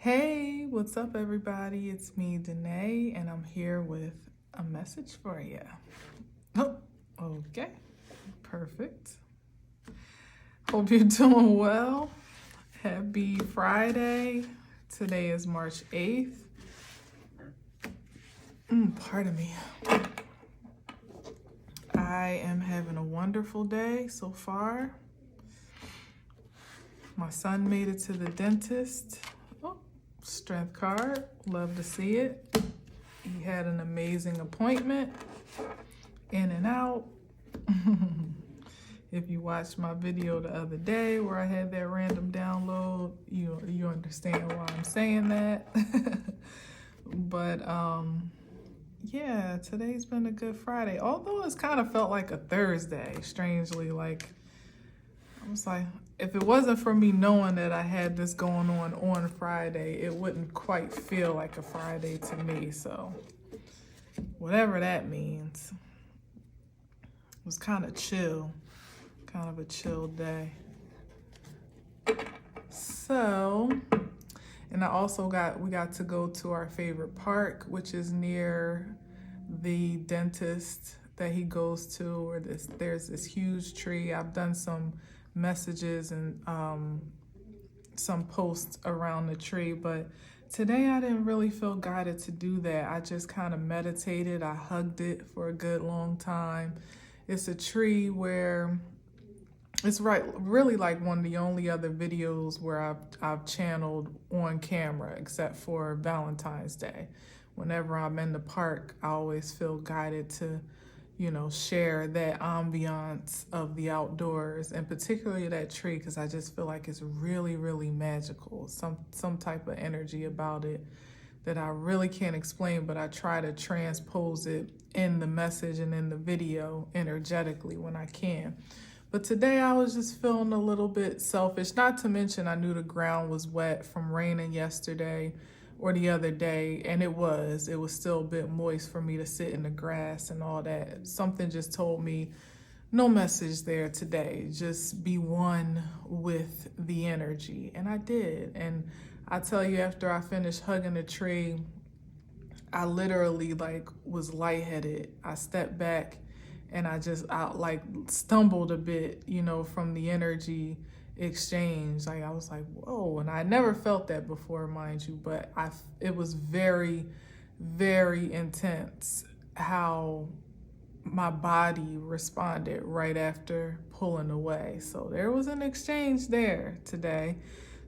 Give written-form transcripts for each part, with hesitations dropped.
Hey, what's up, everybody? It's me, Danae, and I'm here with a message for you. Oh, okay, perfect. Hope you're doing well. Happy Friday. Today is March 8th. Pardon me. I am having a wonderful day so far. My son made it to the dentist. Strength card, love to see it. He had an amazing appointment, in and out. If you watched my video the other day where I had that random download, you understand why I'm saying that. But yeah, today's been a good Friday, although it's kind of felt like a Thursday, strangely. Like, I was like, if it wasn't for me knowing that I had this going on Friday, it wouldn't quite feel like a Friday to me. So whatever that means, it was kind of chill, kind of a chill day. So, and we got to go to our favorite park, which is near the dentist that he goes to, where there's this huge tree. I've done some messages and some posts around the tree, but today I didn't really feel guided to do that. I just kind of meditated. I hugged it for a good long time. It's a tree where it's really like one of the only other videos where I've channeled on camera, except for Valentine's Day. Whenever I'm in the park, I always feel guided to share that ambiance of the outdoors, and particularly that tree, because I just feel like it's really, really magical. Some type of energy about it that I really can't explain, but I try to transpose it in the message and in the video energetically when I can. But today I was just feeling a little bit selfish, not to mention I knew the ground was wet from raining yesterday or the other day, and it was still a bit moist for me to sit in the grass and all that. Something just told me, no message there today, just be one with the energy. And I did. And I tell you, after I finished hugging the tree, I literally was lightheaded. I stepped back and I stumbled a bit, from the energy exchange. I was like, whoa. And I never felt that before, mind you, but it was very, very intense how my body responded right after pulling away. So there was an exchange there today.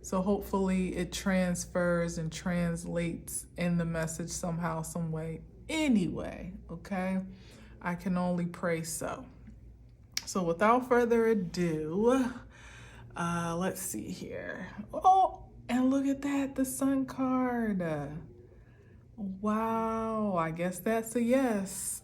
So hopefully it transfers and translates in the message somehow, some way. Anyway, okay? I can only pray so. So without further ado, let's see here. Oh, and look at that, the sun card. Wow, I guess that's a yes.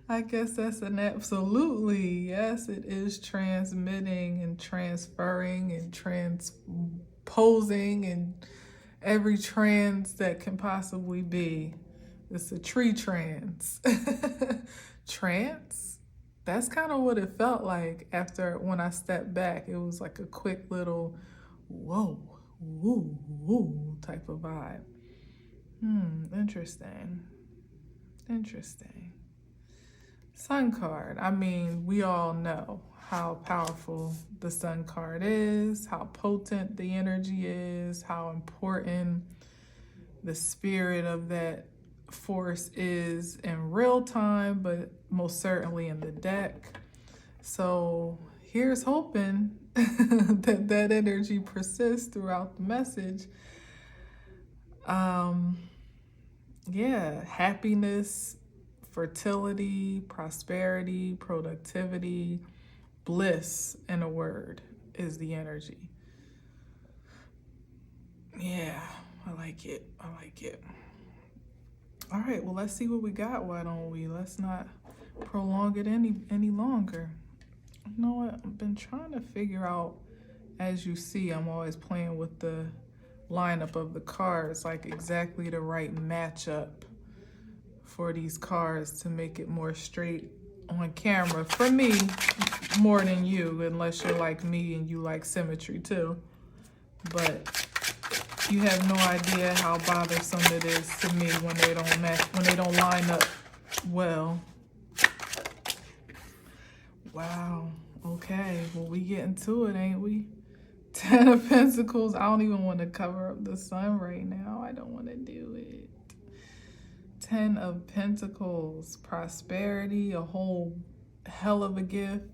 I guess that's an absolutely yes. It is transmitting and transferring and transposing and every trans that can possibly be. It's a tree trance. Trance? That's kind of what it felt like when I stepped back. It was like a quick little whoa, woo, woo type of vibe. Interesting. Sun card. I mean, we all know how powerful the sun card is, how potent the energy is, how important the spirit of that force is in real time, but most certainly in the deck. So here's hoping that energy persists throughout the message. Yeah, happiness, fertility, prosperity, productivity, bliss, in a word, is the energy. Yeah, I like it. All right, well, let's see what we got, why don't we? Let's not prolong it any longer. You know what? I've been trying to figure out, as you see, I'm always playing with the lineup of the cards, like exactly the right matchup for these cards to make it more straight on camera. For me, more than you, unless you're like me and you like symmetry too. but you have no idea how bothersome it is to me when they don't match, when they don't line up well. Wow. Okay. Well, we getting to it, ain't we? 10 of Pentacles. I don't even want to cover up the sun right now. I don't want to do it. 10 of Pentacles. Prosperity. A whole hell of a gift.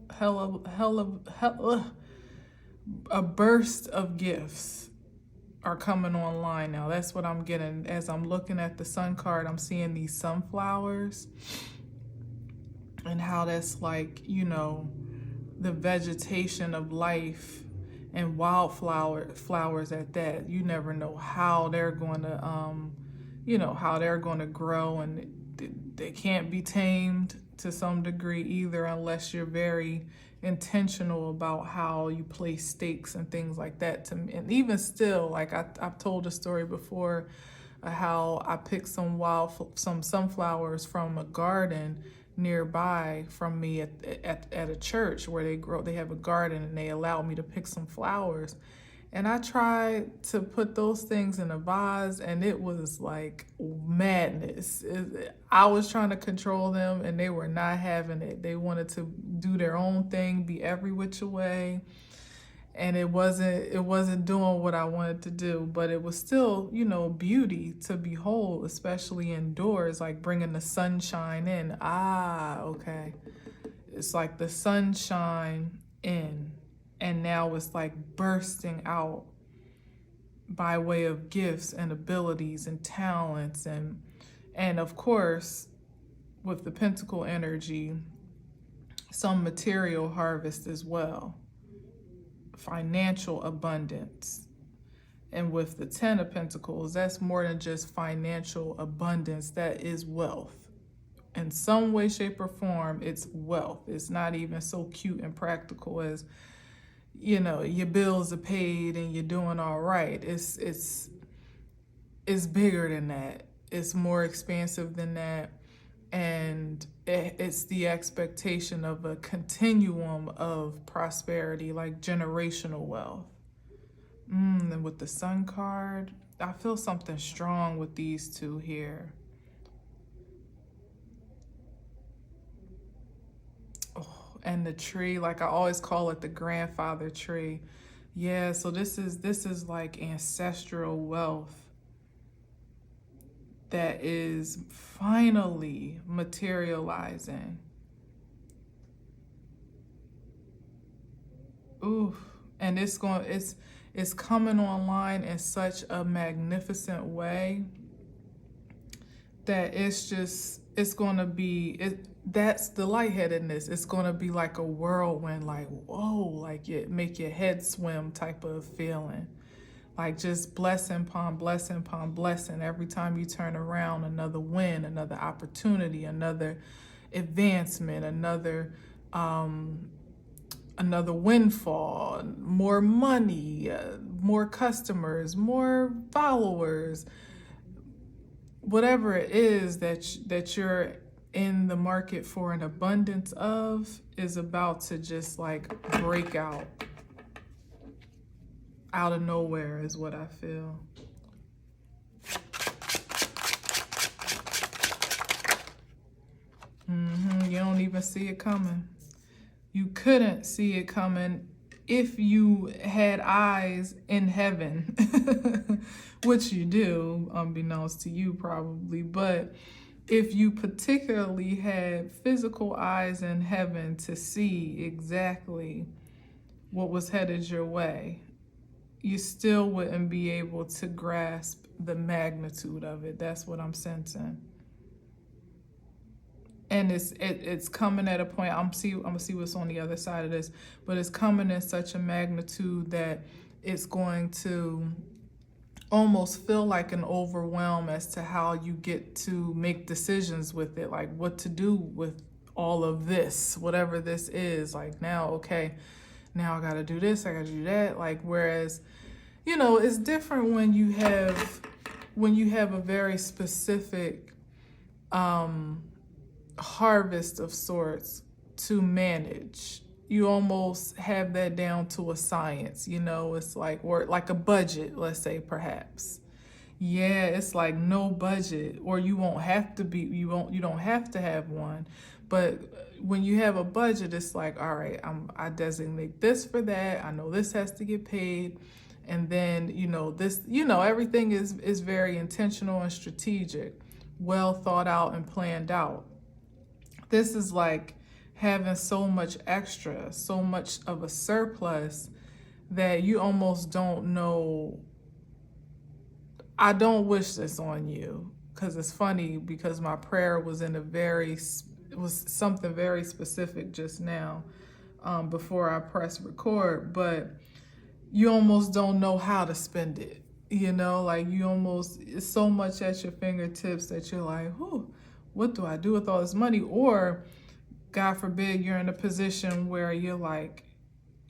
A burst of gifts are coming online now. That's what I'm getting. As I'm looking at the sun card, I'm seeing these sunflowers and how that's like, you know, the vegetation of life and flowers at that. You never know how they're going to, you know, how they're going to grow, and they can't be tamed to some degree either, unless you're very intentional about how you place stakes and things like that. And even still, like I've told a story before, how I picked some sunflowers from a garden nearby from me at a church where they have a garden, and they allowed me to pick some flowers. And I tried to put those things in a vase, and it was like madness. I was trying to control them, and they were not having it. They wanted to do their own thing, be every which way, and it wasn't doing what I wanted to do. But it was still, you know, beauty to behold, especially indoors, like bringing the sunshine in. Okay. It's like the sunshine in. And now it's like bursting out by way of gifts and abilities and talents. And of course, with the Pentacle energy, some material harvest as well. Financial abundance. And with the 10 of Pentacles, that's more than just financial abundance. That is wealth. In some way, shape, or form, it's wealth. It's not even so cute and practical as, you know, your bills are paid and you're doing all right. It's bigger than that. It's more expansive than that. And it's the expectation of a continuum of prosperity, like generational wealth. And with the Sun card, I feel something strong with these two here. And the tree, like I always call it the grandfather tree. Yeah, so this is like ancestral wealth that is finally materializing. Ooh, and it's coming online in such a magnificent way that it's going to be, that's the lightheadedness. It's going to be like a whirlwind, like, whoa, like it make your head swim type of feeling. Like just blessing upon blessing upon blessing. Every time you turn around, another win, another opportunity, another advancement, another windfall, more money, more customers, more followers. Whatever it is that you're in the market for an abundance of is about to just like break out of nowhere is what I feel. You don't even see it coming. You couldn't see it coming if you had eyes in heaven, which you do, unbeknownst to you probably, but if you particularly had physical eyes in heaven to see exactly what was headed your way, you still wouldn't be able to grasp the magnitude of it. That's what I'm sensing. And it's coming at a point, I'm gonna see what's on the other side of this, but it's coming in such a magnitude that it's going to almost feel like an overwhelm as to how you get to make decisions with it, like what to do with all of this, whatever this is. Like now, okay, now I gotta do this, I gotta do that. Like, whereas, you know, it's different when you have a very specific harvest of sorts to manage. you almost have that down to a science, you know. It's like, or like a budget, let's say, perhaps. Yeah, it's like no budget, or you won't have to be, you don't have to have one. But when you have a budget, it's like, all right, I designate this for that. I know this has to get paid. And then, you know, this, you know, everything is very intentional and strategic, well thought out and planned out. This is like having so much extra, so much of a surplus that you almost don't know. I don't wish this on you, because it's funny, because my prayer was in a very, it was something very specific just now, before I press record, but you almost don't know how to spend it. You know, like you almost, it's so much at your fingertips that you're like, whew, what do I do with all this money? Or God forbid, you're in a position where you're like,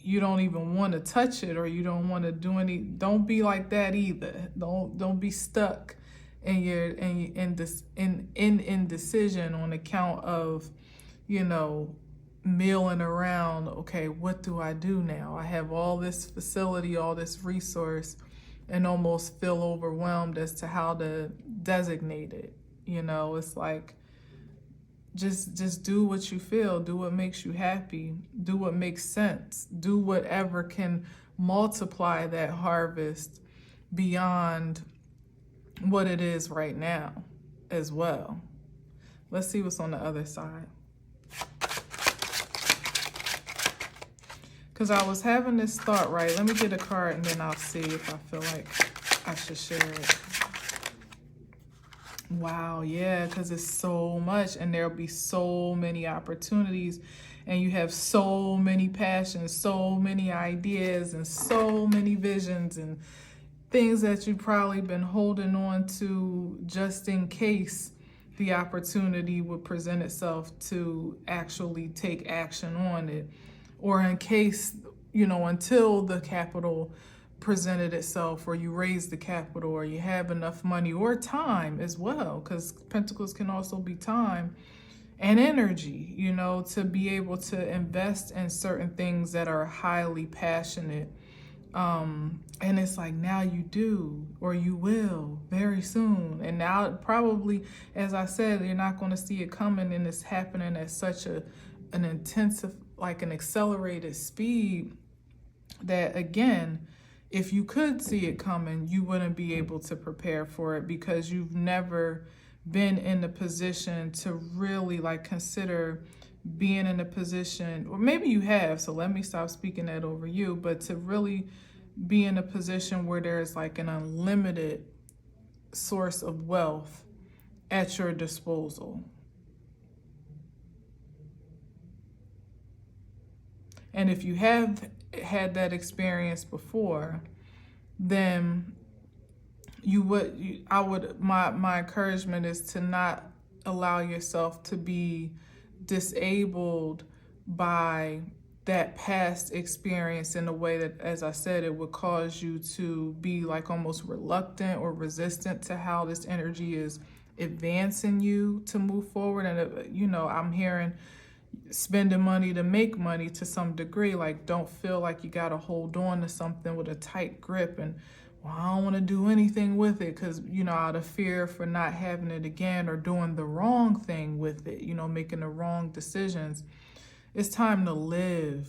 you don't even want to touch it, or you don't want to do any. Don't be like that either. Don't be stuck in your indecision on account of, you know, milling around. Okay, what do I do now? I have all this facility, all this resource, and almost feel overwhelmed as to how to designate it. You know, it's like, just do what you feel, do what makes you happy, do what makes sense, do whatever can multiply that harvest beyond what it is right now as well. Let's see what's on the other side. Because I was having this thought, right? Let me get a card and then I'll see if I feel like I should share it. Wow, yeah, because it's so much, and there'll be so many opportunities, and you have so many passions, so many ideas, and so many visions, and things that you've probably been holding on to just in case the opportunity would present itself to actually take action on it, or in case, you know, until the capital presented itself, or you raise the capital, or you have enough money or time as well, because Pentacles can also be time and energy, you know, to be able to invest in certain things that are highly passionate. And it's like, now you do, or you will very soon. And now probably, as I said, you're not going to see it coming, and it's happening at such an intensive, like an accelerated speed, that again, if you could see it coming, you wouldn't be able to prepare for it, because you've never been in a position to really like consider being in a position, or maybe you have, so let me stop speaking that over you, but to really be in a position where there's like an unlimited source of wealth at your disposal. And if you have had that experience before, then my encouragement is to not allow yourself to be disabled by that past experience in a way that, as I said, it would cause you to be like almost reluctant or resistant to how this energy is advancing you to move forward. And, you know, I'm hearing spending money to make money to some degree. Like, don't feel like you got to hold on to something with a tight grip and, well, I don't want to do anything with it because, you know, out of fear for not having it again, or doing the wrong thing with it, you know, making the wrong decisions. It's time to live.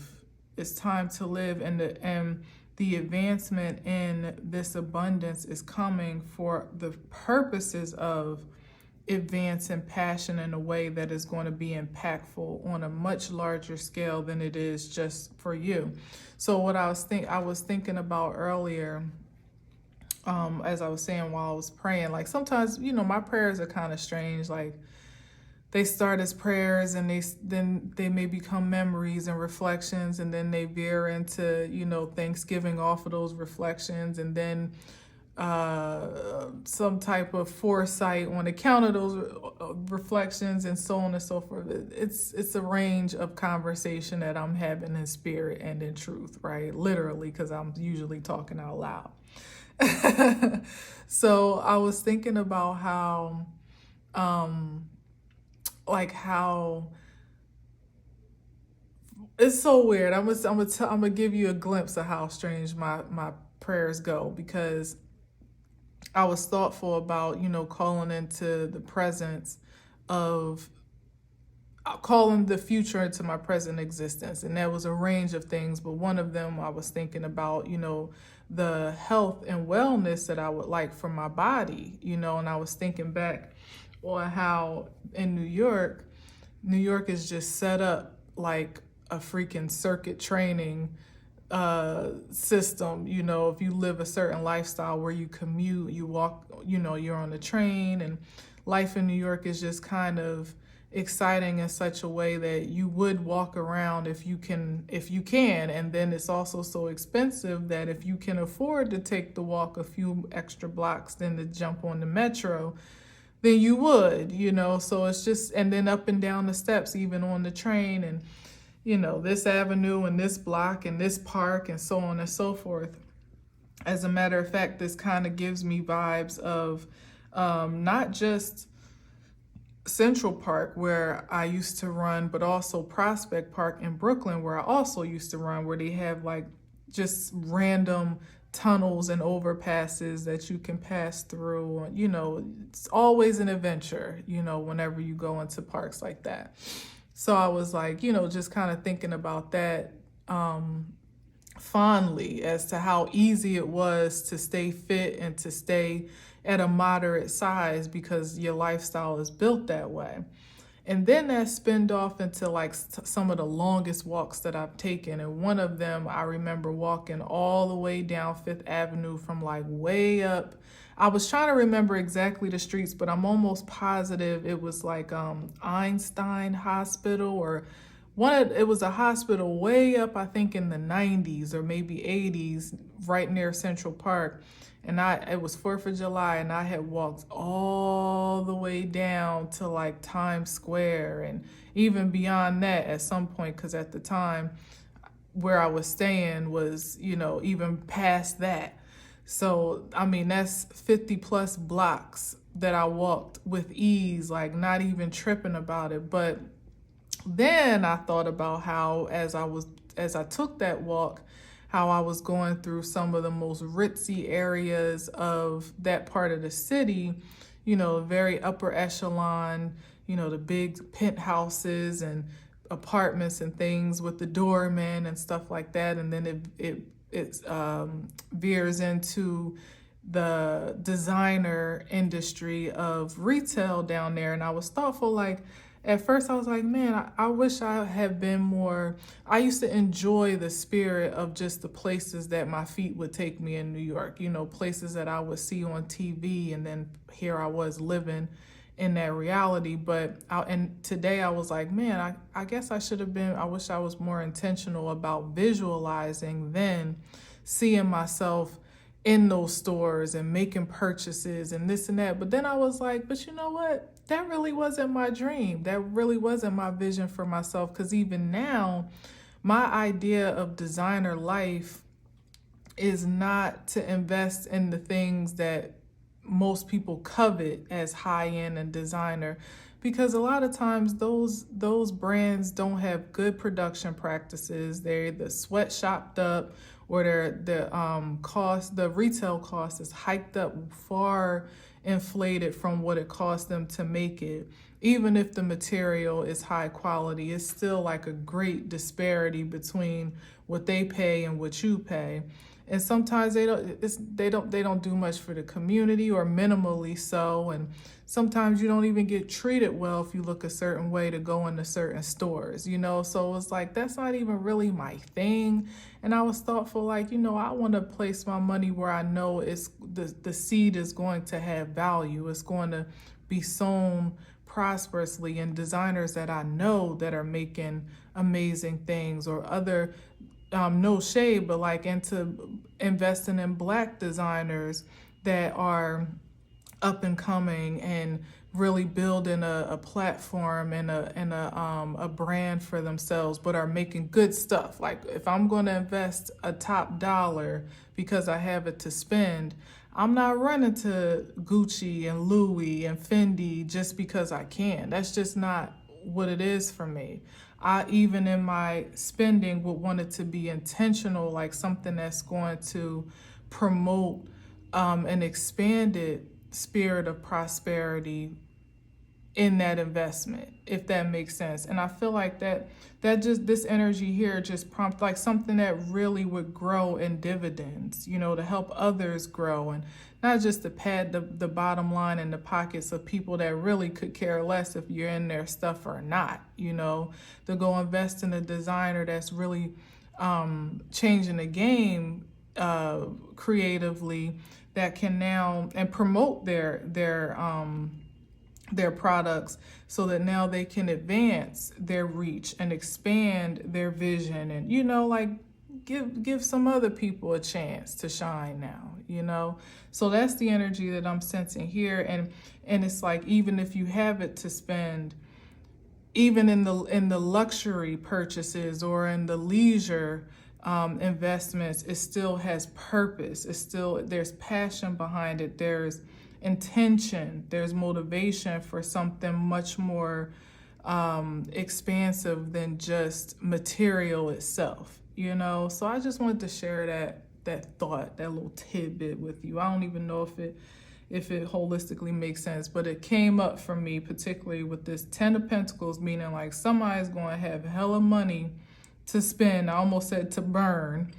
It's time to live. And the advancement in this abundance is coming for the purposes of advance and passion in a way that is going to be impactful on a much larger scale than it is just for you. So what I was thinking about earlier, as I was saying while I was praying, like sometimes, you know, my prayers are kind of strange. Like, they start as prayers, and then they may become memories and reflections, and then they veer into, you know, Thanksgiving off of those reflections, and then some type of foresight on account of those reflections, and so on and so forth. It's a range of conversation that I'm having in spirit and in truth, right? Literally, because I'm usually talking out loud. So I was thinking about how, how It's so weird. I'm gonna give you a glimpse of how strange my prayers go, because I was thoughtful about, calling into the presence of calling the future into my present existence. And that was a range of things, but one of them I was thinking about, the health and wellness that I would like for my body, and I was thinking back on how in New York is just set up like a freaking circuit training system. If you live a certain lifestyle where you commute, you walk, you're on the train, and life in New York is just kind of exciting in such a way that you would walk around if you can, and then it's also so expensive that if you can afford to take the walk a few extra blocks than to jump on the metro, then you would, so it's just, and then up and down the steps, even on the train, and this avenue and this block and this park and so on and so forth. As a matter of fact, this kind of gives me vibes of not just Central Park, where I used to run, but also Prospect Park in Brooklyn, where I also used to run, where they have like just random tunnels and overpasses that you can pass through. It's always an adventure, whenever you go into parks like that. So I was like, just kind of thinking about that fondly, as to how easy it was to stay fit and to stay at a moderate size because your lifestyle is built that way. And then that spinned off into like some of the longest walks that I've taken. And one of them, I remember walking all the way down Fifth Avenue from like way up. I was trying to remember exactly the streets, but I'm almost positive it was like Einstein Hospital, or it was a hospital way up, I think in the 90s or maybe 80s, right near Central Park. And it was 4th of July, and I had walked all the way down to like Times Square, and even beyond that at some point, because at the time where I was staying was, even past that. So, I mean, that's 50 plus blocks that I walked with ease, like not even tripping about it. But then I thought about how, as I took that walk, how I was going through some of the most ritzy areas of that part of the city, very upper echelon, the big penthouses and apartments and things with the doorman and stuff like that. And then it veers into the designer industry of retail down there. And I was thoughtful, like, at first I was like, man, I wish I had been more, I used to enjoy the spirit of just the places that my feet would take me in New York, places that I would see on TV, and then here I was living in that reality. And today I was like, man, I guess I wish I was more intentional about visualizing than seeing myself in those stores and making purchases and this and that. But then I was like, but you know what? That really wasn't my dream. That really wasn't my vision for myself. Because even now, my idea of designer life is not to invest in the things that most people covet as high-end and designer, because a lot of times those brands don't have good production practices. They're the sweatshopped up, or the retail cost is hiked up, far inflated from what it cost them to make it. Even if the material is high quality, it's still like a great disparity between what they pay and what you pay. And sometimes they don't do much for the community, or minimally so. And sometimes you don't even get treated well if you look a certain way to go into certain stores, So it's like, that's not even really my thing. And I was thoughtful, like, I want to place my money where I know it's the seed is going to have value. It's going to be sown prosperously in designers that I know that are making amazing things, or other no shade, but like into investing in Black designers that are up and coming and really building a platform and a brand for themselves, but are making good stuff. Like, if I'm going to invest a top dollar because I have it to spend, I'm not running to Gucci and Louis and Fendi just because I can. That's just not what it is for me. I, even in my spending, would want it to be intentional, like something that's going to promote an expanded spirit of prosperity in that investment, if that makes sense. And I feel like that just, this energy here just prompt like something that really would grow in dividends, you know, to help others grow, and not just to pad the bottom line in the pockets of people that really could care less if you're in their stuff or not, you know, to go invest in a designer that's really changing the game creatively, that can now and promote their products, so that now they can advance their reach and expand their vision, and, you know, like give some other people a chance to shine now, you know. So that's the energy that I'm sensing here. And it's like, even if you have it to spend, even in the luxury purchases or in the leisure investments, it still has purpose. It's still, there's passion behind it. There's intention. There's motivation for something much more expansive than just material itself, you know. So I just wanted to share that thought, that little tidbit with you. I don't even know if it holistically makes sense, but it came up for me, particularly with this 10 of Pentacles, meaning like somebody's going to have hella money to spend, I almost said to burn,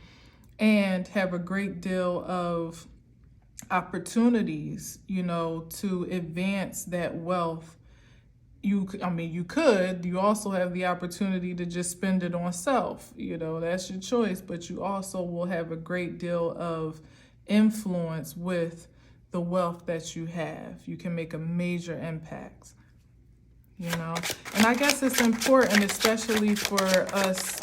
and have a great deal of opportunities, you know, to advance that wealth. You also have the opportunity to just spend it on self, you know, that's your choice, but you also will have a great deal of influence with the wealth that you have. You can make a major impact, you know. And I guess it's important, especially for us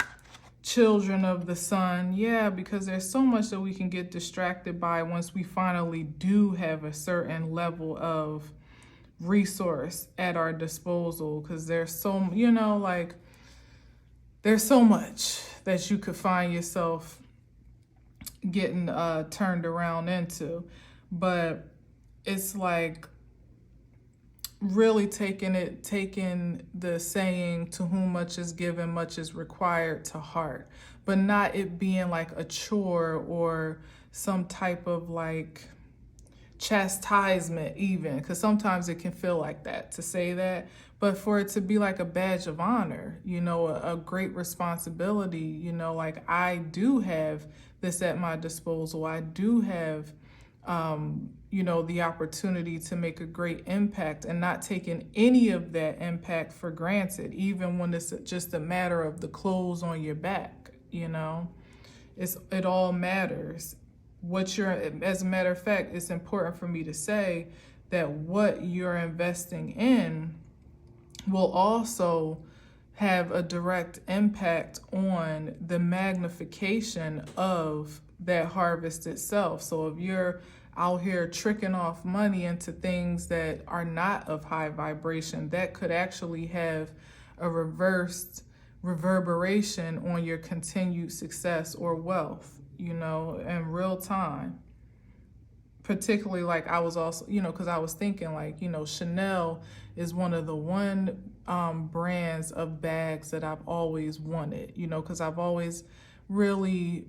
children of the sun, yeah, because there's so much that we can get distracted by once we finally do have a certain level of resource at our disposal, because there's so, you know, like there's so much that you could find yourself getting turned around into. But it's like really taking the saying, to whom much is given, much is required, to heart, but not it being like a chore or some type of like chastisement even, because sometimes it can feel like that to say that, but for it to be like a badge of honor, you know, a great responsibility, you know, like I do have this at my disposal. I do have you know, the opportunity to make a great impact, and not taking any of that impact for granted, even when it's just a matter of the clothes on your back, you know. It all matters. As a matter of fact, it's important for me to say that what you're investing in will also have a direct impact on the magnification of that harvest itself. So if you're out here tricking off money into things that are not of high vibration, that could actually have a reversed reverberation on your continued success or wealth, you know, in real time. Particularly, like I was also, you know, because I was thinking like, you know, Chanel is one of the brands of bags that I've always wanted, you know, because I've always really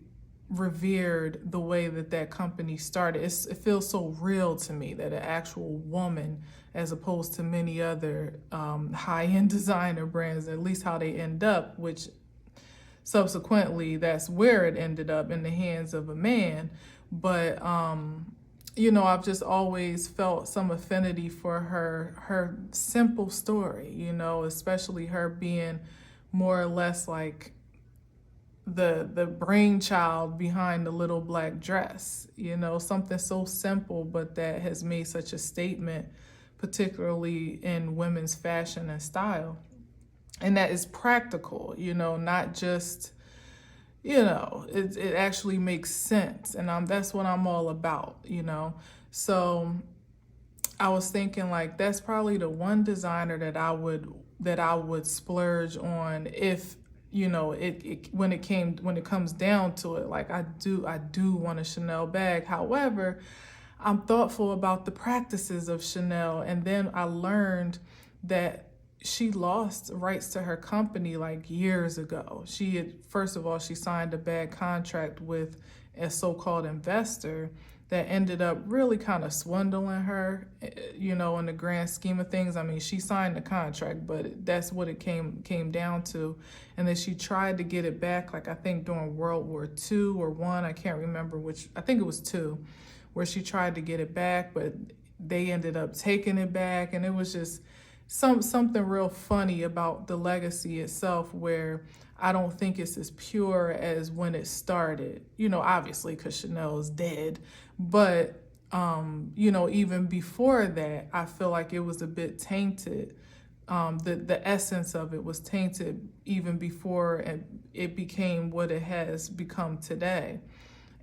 revered the way that company started. It feels so real to me that an actual woman, as opposed to many other high-end designer brands, at least how they end up, which subsequently that's where it ended up, in the hands of a man. But you know, I've just always felt some affinity for her simple story, you know, especially her being more or less like the brainchild behind the little black dress, you know, something so simple, but that has made such a statement, particularly in women's fashion and style. And that is practical, you know, not just, you know, it actually makes sense. And that's what I'm all about, you know. So I was thinking like, that's probably the one designer that I would splurge on if, you know, when it comes down to it. Like I do want a Chanel bag. However, I'm thoughtful about the practices of Chanel. And then I learned that, she lost rights to her company like years ago. She had, first of all, she signed a bad contract with a so-called investor that ended up really kind of swindling her, you know, in the grand scheme of things. I mean, she signed the contract, but that's what it came down to. And then she tried to get it back, like I think during World War II or one, I can't remember which, I think it was two, where she tried to get it back, but they ended up taking it back. And it was just something real funny about the legacy itself, where I don't think it's as pure as when it started, you know, obviously because Chanel is dead, but you know, even before that, I feel like it was a bit tainted. The essence of it was tainted even before it became what it has become today.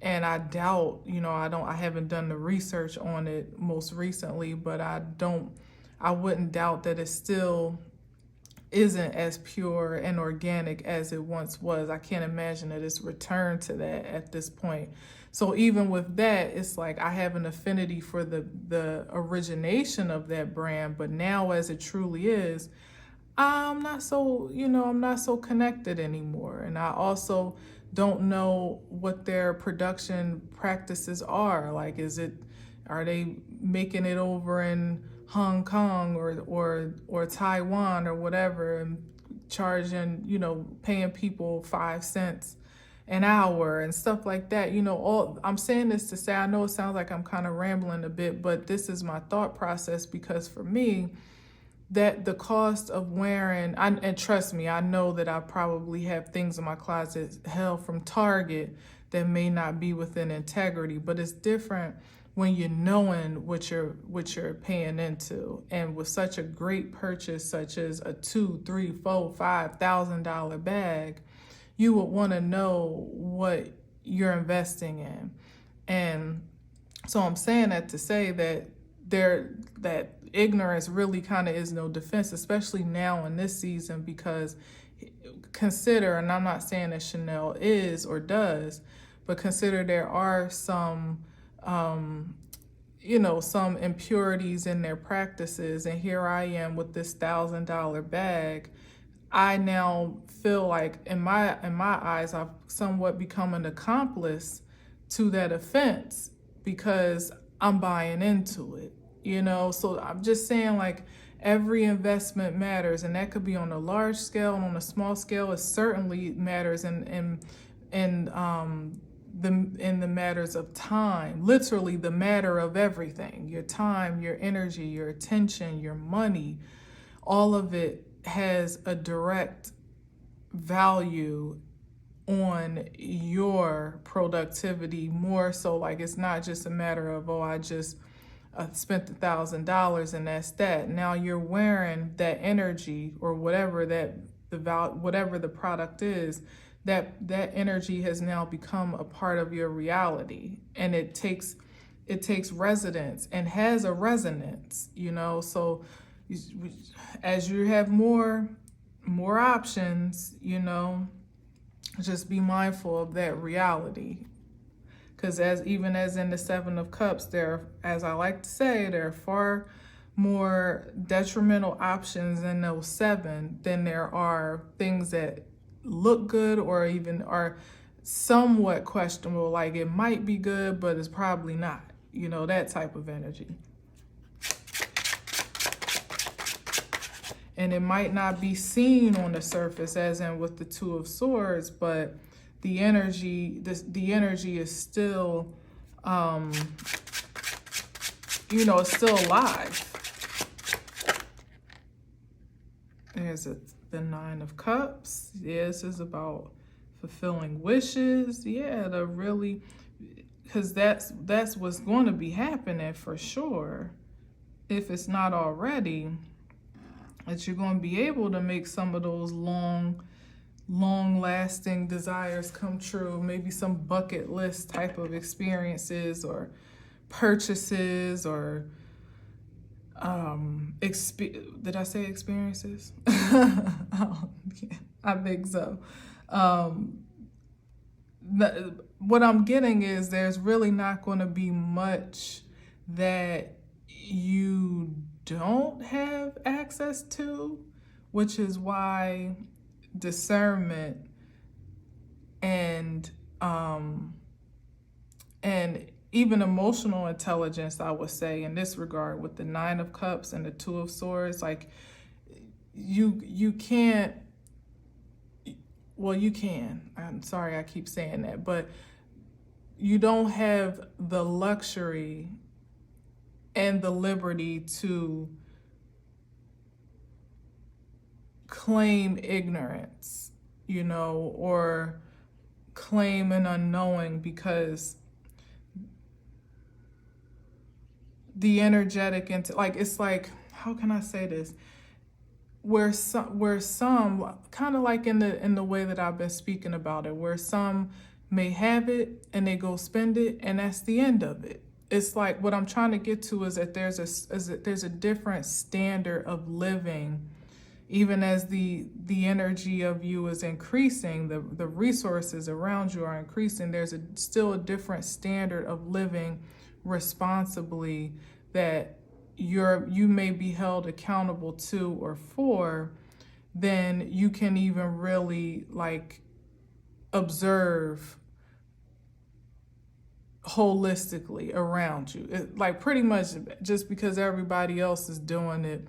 And I doubt, you know, I haven't done the research on it most recently, but I wouldn't doubt that it still isn't as pure and organic as it once was. I can't imagine that it's returned to that at this point. So even with that, it's like I have an affinity for the origination of that brand, but now as it truly is, I'm not so, you know, I'm not so connected anymore. And I also don't know what their production practices are. Like, are they making it over in Hong Kong or Taiwan or whatever, and charging, you know, paying people 5 cents an hour and stuff like that. You know, I'm saying this to say, I know it sounds like I'm kind of rambling a bit, but this is my thought process, because for me, that the cost of wearing, and trust me, I know that I probably have things in my closet held from Target that may not be within integrity, but it's different when you're knowing what you're paying into. And with such a great purchase, such as a $2,000, $3,000, $4,000, $5,000 bag, you would want to know what you're investing in. And so I'm saying that to say that that ignorance really kind of is no defense, especially now in this season, because consider, and I'm not saying that Chanel is or does, but consider there are some you know, some impurities in their practices. And here I am with this $1,000 bag. I now feel like in my eyes, I've somewhat become an accomplice to that offense because I'm buying into it, you know? So I'm just saying, like, every investment matters, and that could be on a large scale and on a small scale. It certainly matters in the matters of time, literally the matter of everything, your time, your energy, your attention, your money, all of it has a direct value on your productivity, more so. Like, it's not just a matter of, oh, I just spent $1,000 and that's that. Now you're wearing that energy or whatever whatever the product is, that energy has now become a part of your reality, and it takes residence and has a resonance, you know. So as you have more options, you know, just be mindful of that reality. Because even as in the Seven of Cups, there, as I like to say, there are far more detrimental options in those seven than there are things that look good or even are somewhat questionable. Like, it might be good, but it's probably not, you know, that type of energy. And it might not be seen on the surface, as in with the Two of Swords, but the energy is still, you know, it's still alive. There's the Nine of Cups. Yeah, this is about fulfilling wishes. Yeah, because that's what's going to be happening for sure, if it's not already, that you're going to be able to make some of those long-lasting desires come true. Maybe some bucket list type of experiences or purchases or did I say experiences? I think so. What I'm getting is there's really not going to be much that you don't have access to, which is why discernment and even emotional intelligence, I would say, in this regard, with the Nine of Cups and the Two of Swords, like you can't, well, you can, I'm sorry I keep saying that, but you don't have the luxury and the liberty to claim ignorance, you know, or claim an unknowing, because the energetic, like, it's like, how can I say this? Where some kind of like in the way that I've been speaking about it, where some may have it and they go spend it, and that's the end of it. It's like, what I'm trying to get to is that there's a different standard of living, even as the energy of you is increasing, the resources around you are increasing. There's still a different standard of living responsibly that you may be held accountable to or for, then you can even really like observe holistically around you. Like, pretty much just because everybody else is doing it,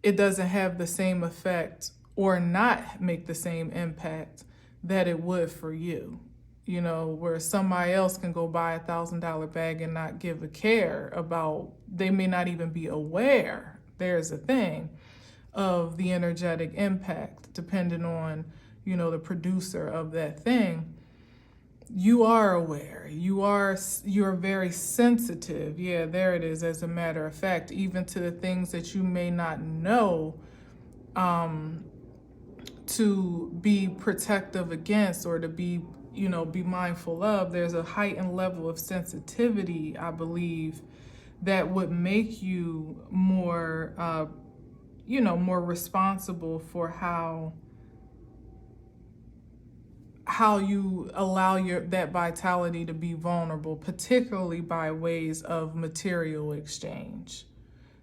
it doesn't have the same effect or not make the same impact that it would for you. You know, where somebody else can go buy $1,000 bag and not give a care about, they may not even be aware, there's a thing, of the energetic impact, depending on, you know, the producer of that thing. You are aware, you're very sensitive. Yeah, there it is, as a matter of fact, even to the things that you may not know, to be protective against, or to be, you know, be mindful of. There's a heightened level of sensitivity, I believe, that would make you more, you know, more responsible for how you allow that vitality to be vulnerable, particularly by ways of material exchange.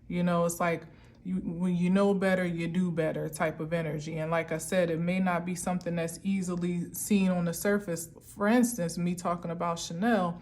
You know, it's like, when you know better, you do better type of energy. And like I said, it may not be something that's easily seen on the surface. For instance, me talking about Chanel,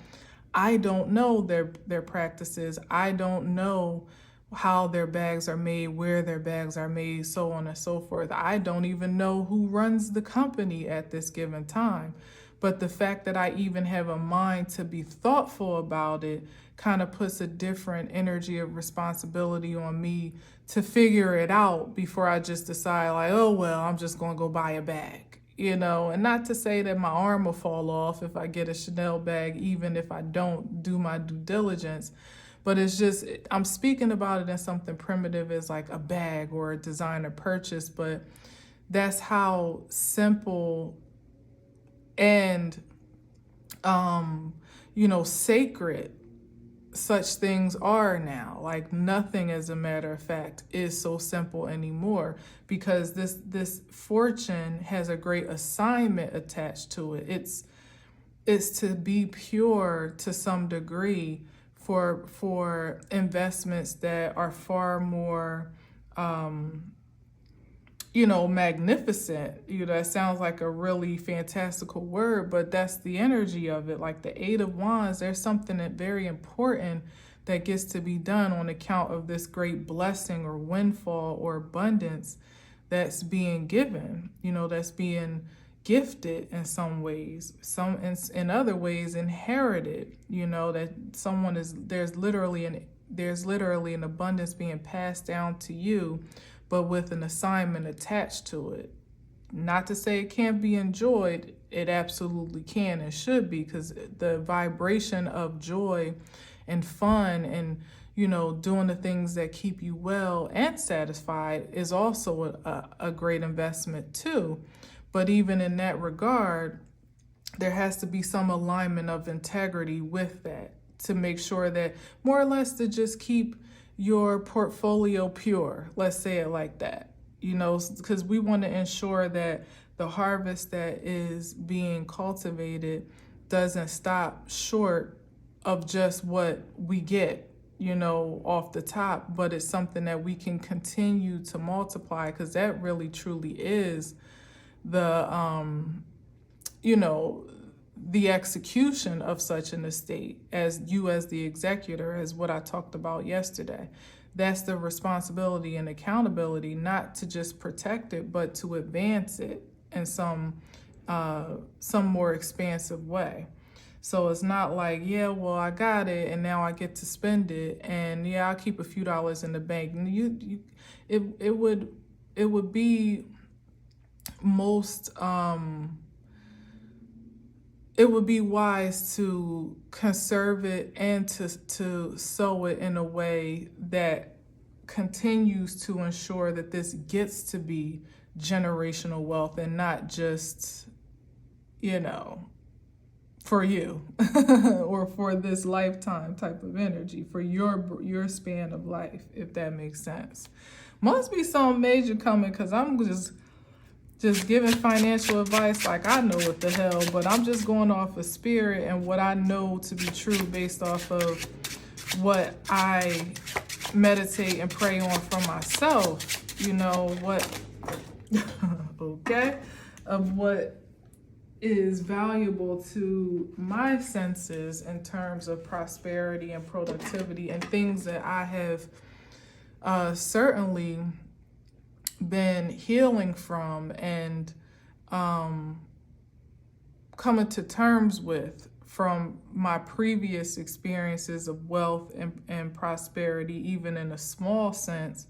I don't know their practices. I don't know how their bags are made, where their bags are made, so on and so forth. I don't even know who runs the company at this given time. But the fact that I even have a mind to be thoughtful about it kind of puts a different energy of responsibility on me to figure it out before I just decide, like, oh, well, I'm just going to go buy a bag, you know. And not to say that my arm will fall off if I get a Chanel bag, even if I don't do my due diligence. But it's just, I'm speaking about it as something primitive, as like a bag or a designer purchase. But that's how simple and, you know, sacred such things are now. Like, nothing, as a matter of fact, is so simple anymore, because this fortune has a great assignment attached to it. It's to be pure to some degree for investments that are far more, you know, magnificent. You know, that sounds like a really fantastical word, but that's the energy of it. Like the Eight of Wands, there's something that very important that gets to be done on account of this great blessing or windfall or abundance that's being given, you know, that's being gifted in some ways, some in other ways inherited, you know, that someone is, there's literally an abundance being passed down to you, but with an assignment attached to it. Not to say it can't be enjoyed, it absolutely can and should be, because the vibration of joy and fun and, you know, doing the things that keep you well and satisfied is also a great investment too. But even in that regard, there has to be some alignment of integrity with that to make sure that, more or less, to just keep your portfolio pure. Let's say it like that, you know, because we want to ensure that the harvest that is being cultivated doesn't stop short of just what we get, off the top, but it's something that we can continue to multiply, because that really truly is the, the execution of such an estate, as you as the executor, as what I talked about yesterday. That's the responsibility and accountability, not to just protect it, but to advance it in some more expansive way. So it's not like, yeah, well, I got it and now I get to spend it, and yeah, I'll keep a few dollars in the bank. And it would be most it would be wise to conserve it and to sow it in a way that continues to ensure that this gets to be generational wealth, and not just, for you or for this lifetime type of energy, for your span of life, if that makes sense. Must be something major coming, because I'm just giving financial advice like I know what the hell, but I'm just going off of spirit and what I know to be true based off of what I meditate and pray on for myself, okay, of what is valuable to my senses in terms of prosperity and productivity, and things that I have certainly been healing from and coming to terms with from my previous experiences of wealth and prosperity, even in a small sense,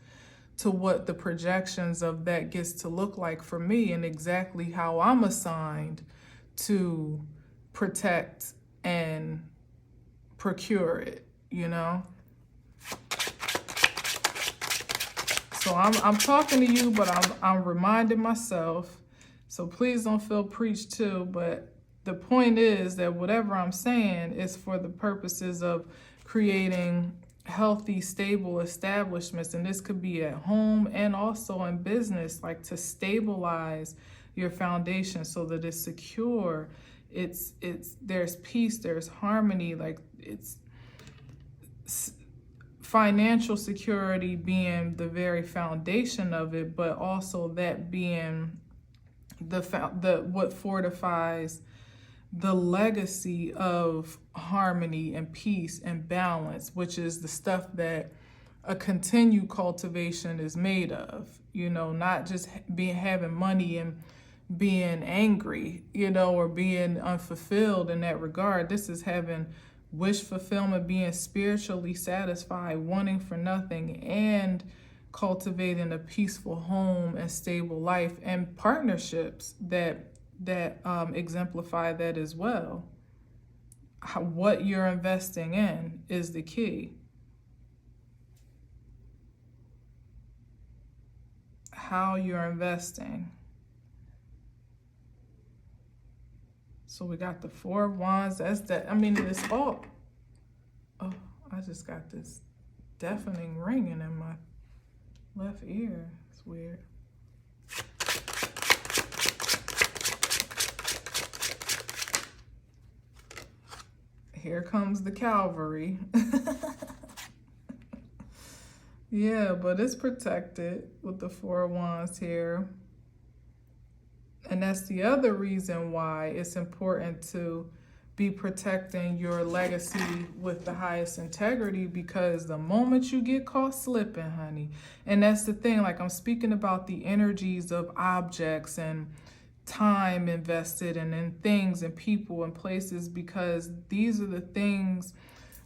to what the projections of that gets to look like for me, and exactly how I'm assigned to protect and procure it, So I'm talking to you, but I'm reminding myself. So please don't feel preached to, but the point is that whatever I'm saying is for the purposes of creating healthy, stable establishments. And this could be at home and also in business, like to stabilize your foundation so that it's secure. There's peace, there's harmony, like it's financial security being the very foundation of it, but also that being the what fortifies the legacy of harmony and peace and balance, which is the stuff that a continued cultivation is made of, not just having money and being angry, or being unfulfilled in that regard. This is having wish fulfillment, being spiritually satisfied, wanting for nothing, and cultivating a peaceful home and stable life, and partnerships that exemplify that as well. What you're investing in is the key. How you're investing. So we got the Four of Wands. It's all. Oh, I just got this deafening ringing in my left ear. It's weird. Here comes the Calvary. Yeah, but it's protected with the Four of Wands here. And that's the other reason why it's important to be protecting your legacy with the highest integrity, because the moment you get caught slipping, honey, and that's the thing, like I'm speaking about the energies of objects and time invested and in things and people and places, because these are the things,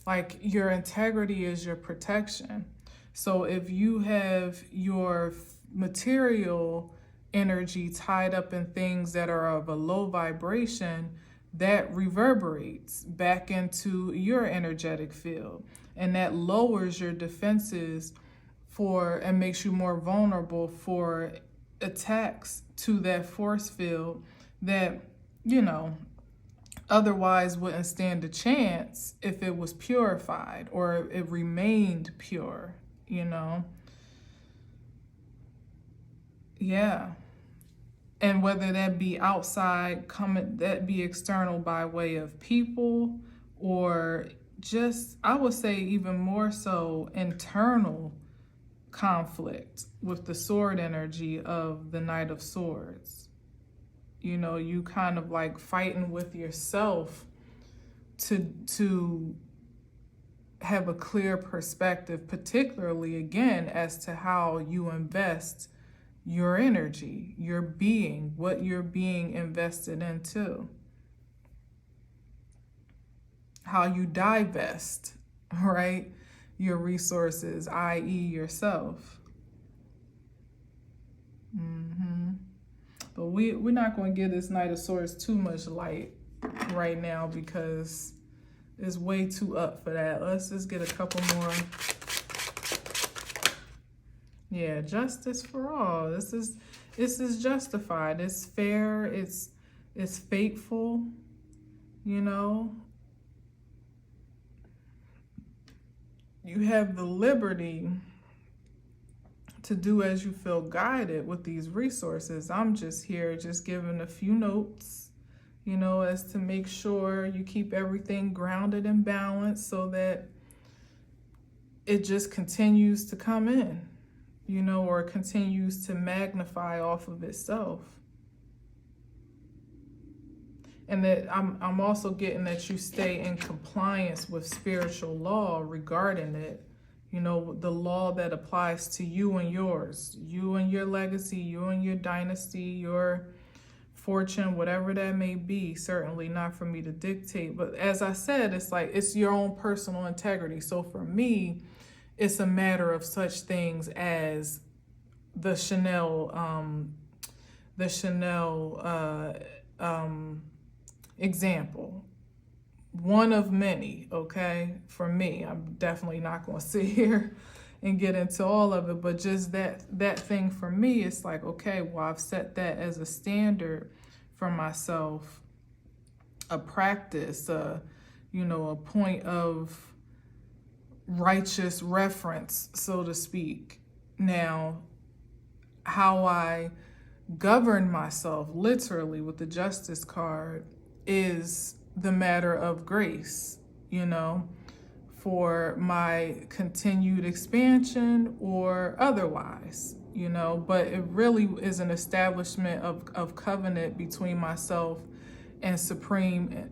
like your integrity is your protection. So if you have your material energy tied up in things that are of a low vibration, that reverberates back into your energetic field, and that lowers your defenses and makes you more vulnerable for attacks to that force field that otherwise wouldn't stand a chance if it was purified or it remained pure. Yeah. And whether that be outside, that be external by way of people, or just, I would say even more so, internal conflict with the sword energy of the Knight of Swords. You know, you kind of like fighting with yourself to have a clear perspective, particularly again as to how you invest your energy, your being, what you're being invested into, how you divest, right, your resources, i.e. yourself. But we're not going to give this Knight of Swords too much light right now because it's way too up for that. Let's just get a couple more. Yeah, justice for all. This is justified. It's fair. It's fateful. You know, you have the liberty to do as you feel guided with these resources. I'm just here just giving a few notes, you know, as to make sure you keep everything grounded and balanced so that it just continues to come in, you know, or continues to magnify off of itself. And that I'm also getting that you stay in compliance with spiritual law regarding it. You know, the law that applies to you and yours, you and your legacy, you and your dynasty, your fortune, whatever that may be. Certainly not for me to dictate. But as I said, it's like, it's your own personal integrity. So for me, it's a matter of such things as the Chanel example. One of many, okay, for me. I'm definitely not going to sit here and get into all of it, but just that thing for me, it's like, okay, well, I've set that as a standard for myself, a practice, you know, a point of righteous reference, so to speak. Now, how I govern myself, literally, with the Justice card is the matter of grace, you know, for my continued expansion or otherwise, you know, but it really is an establishment of covenant between myself and Supreme,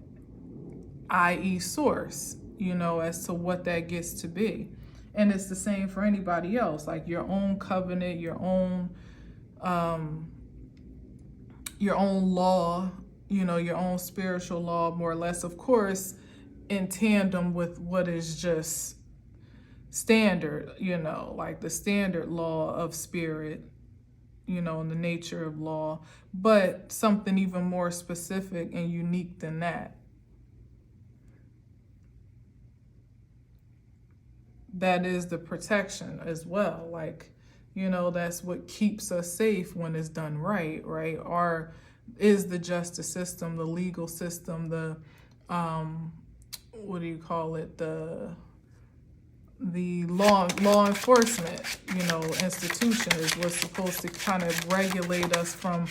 i.e. Source, you know, as to what that gets to be. And it's the same for anybody else, like your own covenant, your own law, you know, your own spiritual law, more or less, of course, in tandem with what is just standard, you know, like the standard law of spirit, you know, and the nature of law, but something even more specific and unique than that. That is the protection as well. Like, you know, that's what keeps us safe when it's done right? Is the justice system, the legal system, the what do you call it, the law enforcement, you know, institution is what's supposed to kind of regulate us from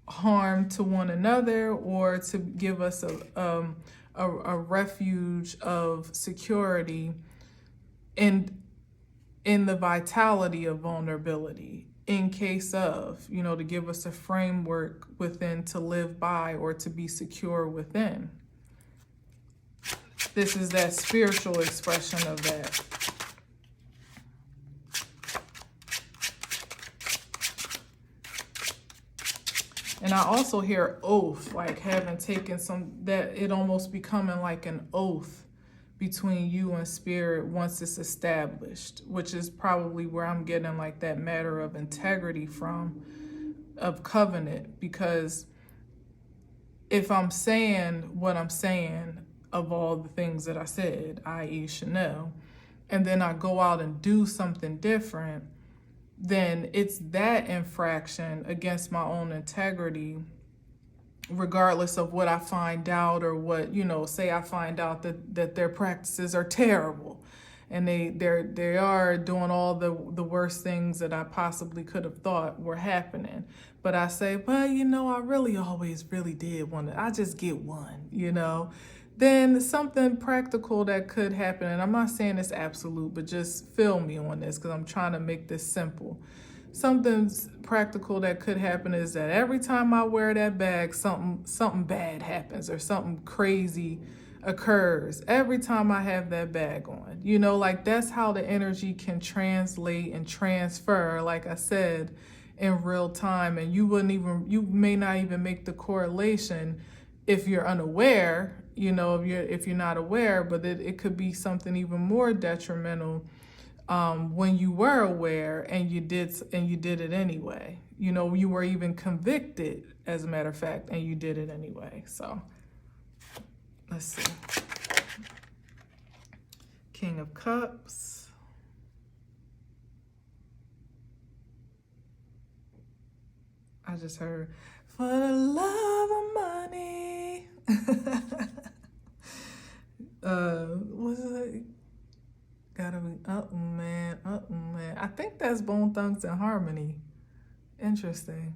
harm to one another, or to give us a refuge of security in the vitality of vulnerability, in case of, you know, to give us a framework within to live by or to be secure within. This is that spiritual expression of that. And I also hear oath, like having taken that it almost becoming like an oath between you and spirit once it's established, which is probably where I'm getting like that matter of integrity from, of covenant. Because if I'm saying what I'm saying of all the things that I said, i.e. Chanel, and then I go out and do something different, then it's that infraction against my own integrity, regardless of what I find out, or what, you know, say I find out that their practices are terrible and they are doing all the worst things that I possibly could have thought were happening. But I say, well, you know, I really always really did want to, I just get one, you know, then something practical that could happen, and I'm not saying it's absolute, but just feel me on this because I'm trying to make this simple. Something practical that could happen is that every time I wear that bag, something bad happens or something crazy occurs every time I have that bag on. You know, like that's how the energy can translate and transfer, like I said, in real time. And you may not even make the correlation if you're unaware, you know, if you're not aware, but it could be something even more detrimental when you were aware and you did it anyway. You know, you were even convicted, as a matter of fact, and you did it anyway. So let's see. King of Cups. I just heard, for the love of money. What's it? Gotta be, oh man. I think that's Bone Thugs and Harmony. Interesting.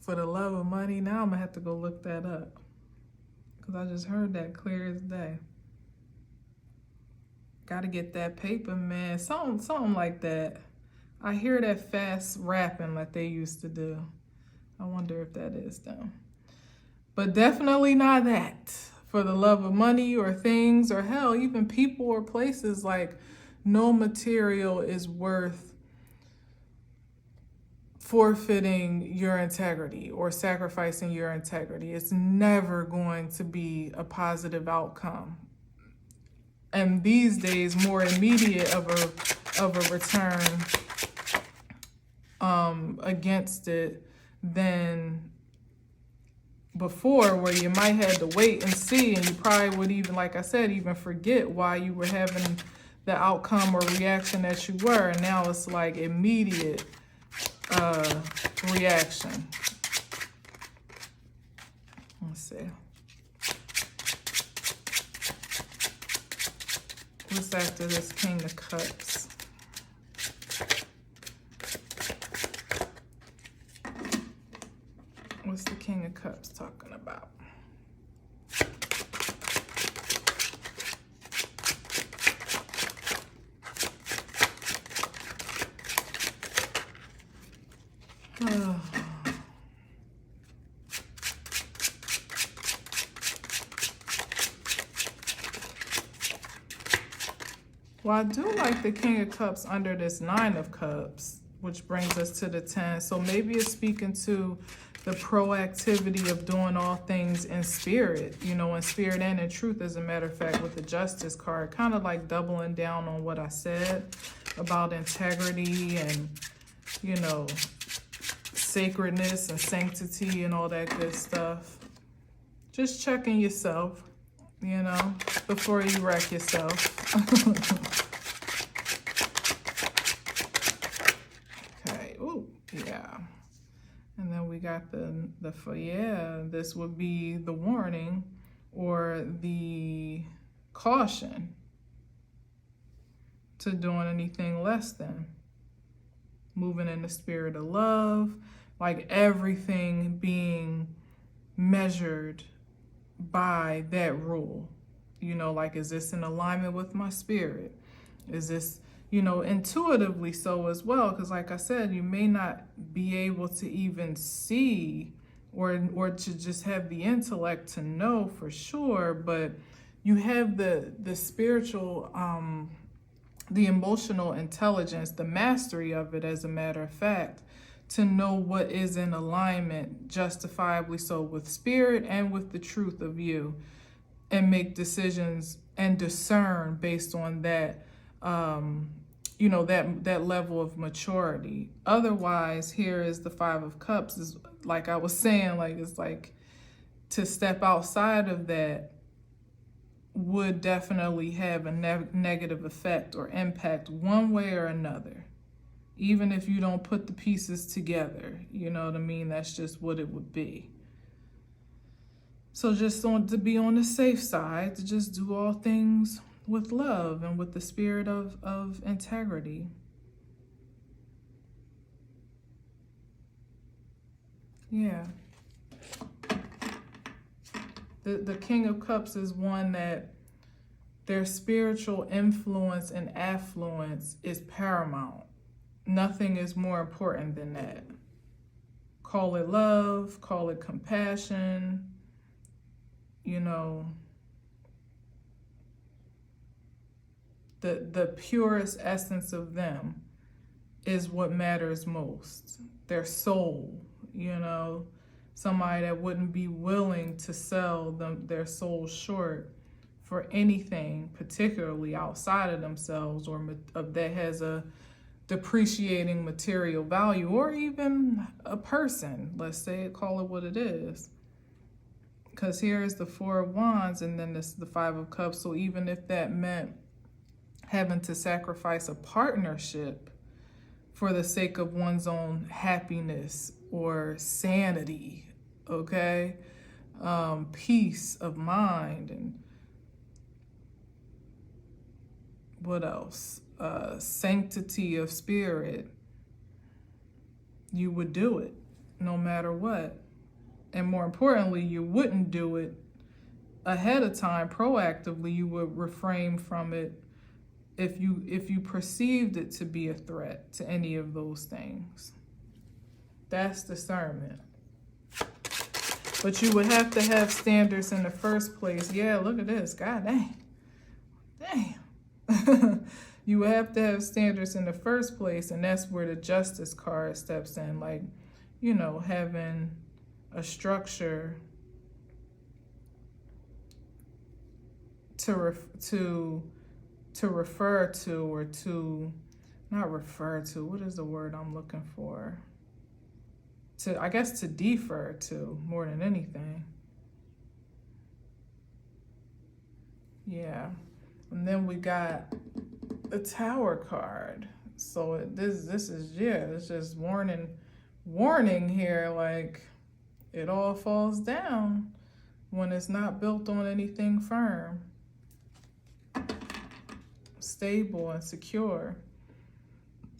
For the love of money. Now I'm gonna have to go look that up, because I just heard that clear as day. Gotta get that paper, man. Something like that. I hear that fast rapping like they used to do. I wonder if that is them. But definitely not that. For the love of money or things or hell, even people or places, like no material is worth forfeiting your integrity or sacrificing your integrity. It's never going to be a positive outcome. And these days, more immediate of a return against it than before, where you might have to wait and see, and you probably would even, like I said, even forget why you were having the outcome or reaction that you were. And now it's like immediate reaction. Let's see. What's after this King of Cups? What's the King of Cups talking about? Well, I do like the King of Cups under this Nine of Cups, which brings us to the 10. So maybe it's speaking to the proactivity of doing all things in spirit, you know, in spirit and in truth, as a matter of fact, with the Justice card, kind of like doubling down on what I said about integrity and, you know, sacredness and sanctity and all that good stuff. Just checking yourself, you know, before you wreck yourself. Okay, ooh, yeah. And then we got this would be the warning or the caution to doing anything less than. Moving in the spirit of love, like everything being measured by that rule. You know, like, is this in alignment with my spirit? Is this, you know, intuitively so as well? Because like I said, you may not be able to even see or to just have the intellect to know for sure, but you have the spiritual, the emotional intelligence, the mastery of it, as a matter of fact, to know what is in alignment, justifiably so, with spirit and with the truth of you, and make decisions and discern based on that, you know, that level of maturity. Otherwise, here is the Five of Cups, is like I was saying, like, it's like to step outside of that would definitely have a negative effect or impact one way or another. Even if you don't put the pieces together, you know what I mean? That's just what it would be. So just to be on the safe side, to just do all things with love and with the spirit of integrity. Yeah. The King of Cups is one that their spiritual influence and affluence is paramount. Nothing is more important than that. Call it love, call it compassion, you know, the purest essence of them is what matters most. Their soul, you know, somebody that wouldn't be willing to sell their soul short for anything, particularly outside of themselves, or that has a depreciating material value, or even a person. Let's say, call it what it is. Because here is the Four of Wands, and then this the Five of Cups. So even if that meant having to sacrifice a partnership for the sake of one's own happiness or sanity, okay, peace of mind, and what else? Sanctity of spirit, you would do it no matter what. And more importantly, you wouldn't do it ahead of time proactively. You would refrain from it if you perceived it to be a threat to any of those things. That's discernment. But you would have to have standards in the first place. Yeah, look at this. God dang. Damn. You would have to have standards in the first place, and that's where the Justice card steps in. Like, you know, having a structure to refer to, or to not refer to, what is the word I'm looking for? I guess to defer to more than anything. Yeah. And then we got the Tower card. So this is, yeah, it's just warning here, like it all falls down when it's not built on anything firm, stable, and secure.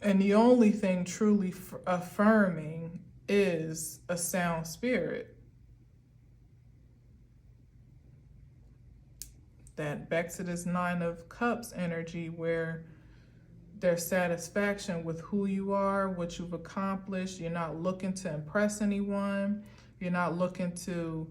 And the only thing truly affirming is a sound spirit. That back to this Nine of Cups energy, where there's satisfaction with who you are, what you've accomplished. You're not looking to impress anyone. You're not looking to,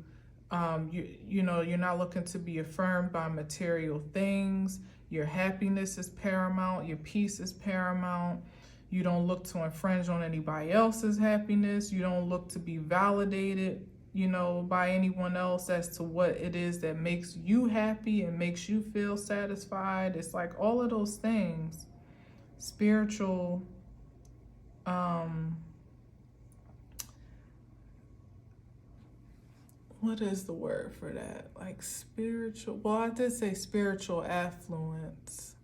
you're not looking to be affirmed by material things. Your happiness is paramount. Your peace is paramount. You don't look to infringe on anybody else's happiness. You don't look to be validated, you know, by anyone else as to what it is that makes you happy and makes you feel satisfied. It's like all of those things. Spiritual, what is the word for that? Like spiritual, well, I did say spiritual affluence.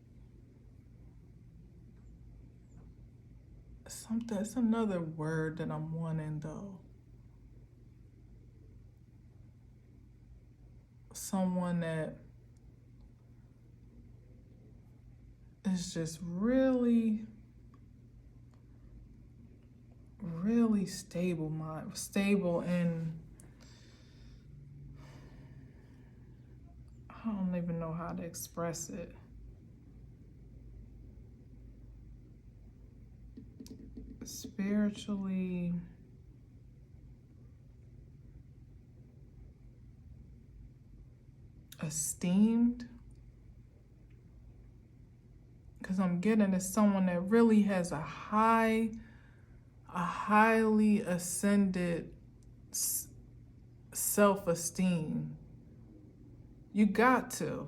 Something, it's another word that I'm wanting though. Someone that is just really stable in, I don't even know how to express it. Spiritually esteemed, because I'm getting is someone that really has a highly ascended self-esteem. You got to,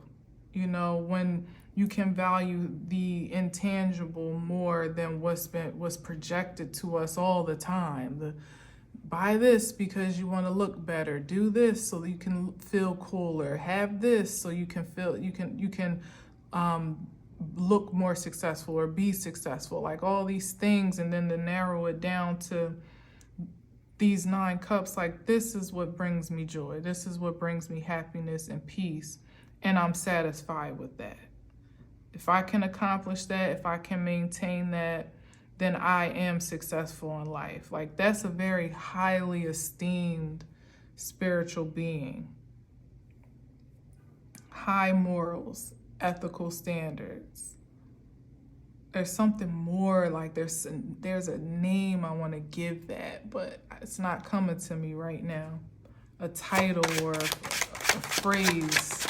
you know, when you can value the intangible more than what's projected to us all the time. Buy this because you want to look better. Do this so you can feel cooler. Have this so you can feel you can look more successful or be successful. Like all these things, and then to narrow it down to these 9 cups. Like, this is what brings me joy. This is what brings me happiness and peace, and I'm satisfied with that. If I can accomplish that, if I can maintain that, then I am successful in life. Like, that's a very highly esteemed spiritual being. high morals, ethical standards. There's something more, like there's a name I want to give that, but it's not coming to me right now. A title or a phrase.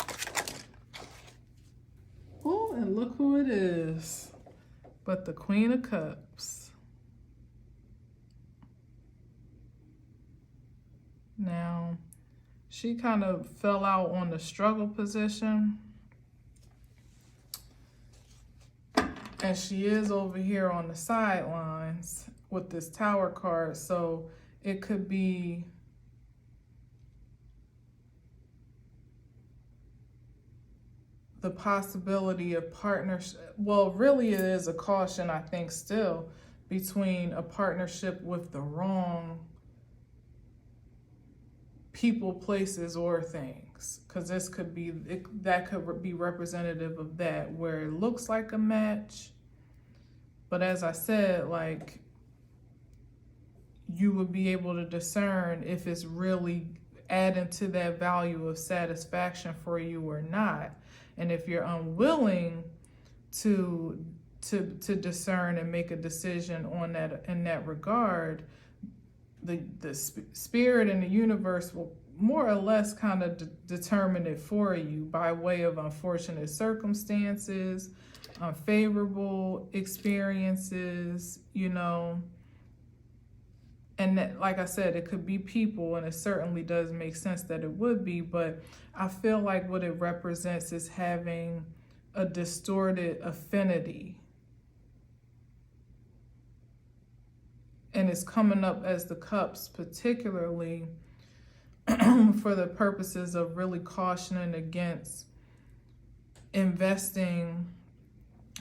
Oh, and look who it is. But the Queen of Cups. Now, she kind of fell out on the struggle position. And she is over here on the sidelines with this Tower card. So it could be the possibility of partnership. Well, really it is a caution, I think, still, between a partnership with the wrong people, places, or things. Because this could be, that could be representative of that, where it looks like a match. But as I said, like, you would be able to discern if it's really adding to that value of satisfaction for you or not. And if you're unwilling to discern and make a decision on that, in that regard, the spirit and the universe will more or less kind of determine it for you by way of unfortunate circumstances, unfavorable experiences, you know. And that, like I said, it could be people, and it certainly does make sense that it would be, but I feel like what it represents is having a distorted affinity. And it's coming up as the cups, particularly for the purposes of really cautioning against investing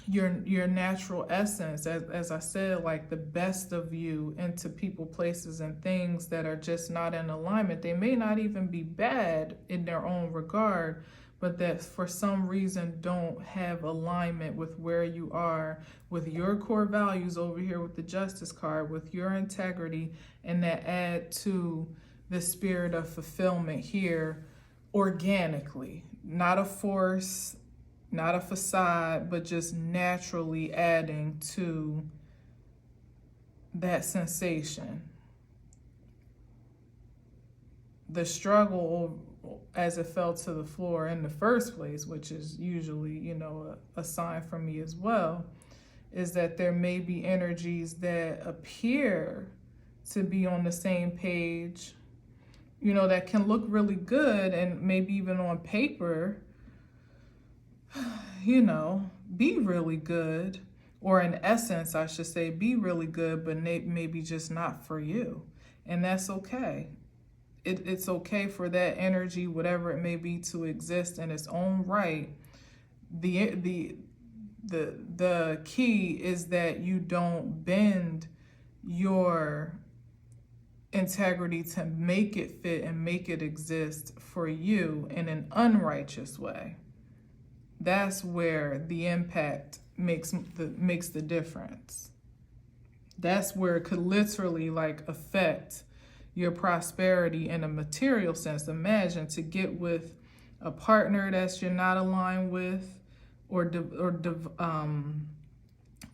your natural essence, as I said, like the best of you, into people, places, and things that are just not in alignment. They may not even be bad in their own regard, but that for some reason don't have alignment with where you are, with your core values over here with the Justice card, with your integrity, and that add to the spirit of fulfillment here organically, not a force, not a facade, but just naturally adding to that sensation. The struggle, as it fell to the floor in the first place, which is usually, you know, a sign for me as well, is that there may be energies that appear to be on the same page, you know, that can look really good and maybe even on paper, you know, be really good, or in essence, I should say, be really good, but maybe just not for you. And that's okay. It's okay for that energy, whatever it may be, to exist in its own right. The key is that you don't bend your integrity to make it fit and make it exist for you in an unrighteous way. That's where the impact makes the difference. That's where it could literally like affect your prosperity in a material sense. Imagine to get with a partner that you're not aligned with, or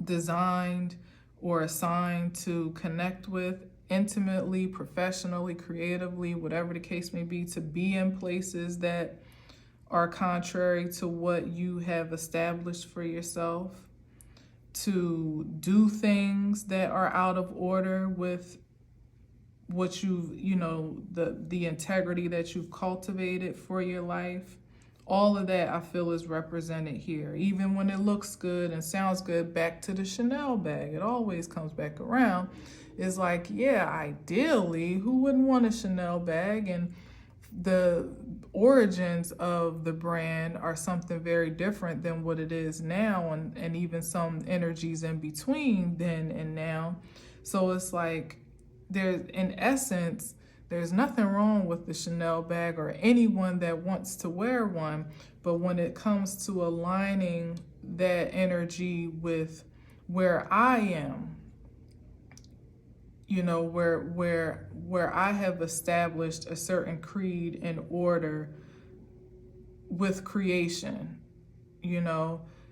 designed or assigned to connect with intimately, professionally, creatively, whatever the case may be, to be in places that are contrary to what you have established for yourself, to do things that are out of order with what you know, the integrity that you've cultivated for your life. All of that, I feel, is represented here. Even when it looks good and sounds good, back to the Chanel bag, it always comes back around. It's like, yeah, ideally, who wouldn't want a Chanel bag? And the origins of the brand are something very different than what it is now, and even some energies in between then and now. So it's like, in essence, there's nothing wrong with the Chanel bag or anyone that wants to wear one, but when it comes to aligning that energy with where I am, you know, where I have established a certain creed and order with creation,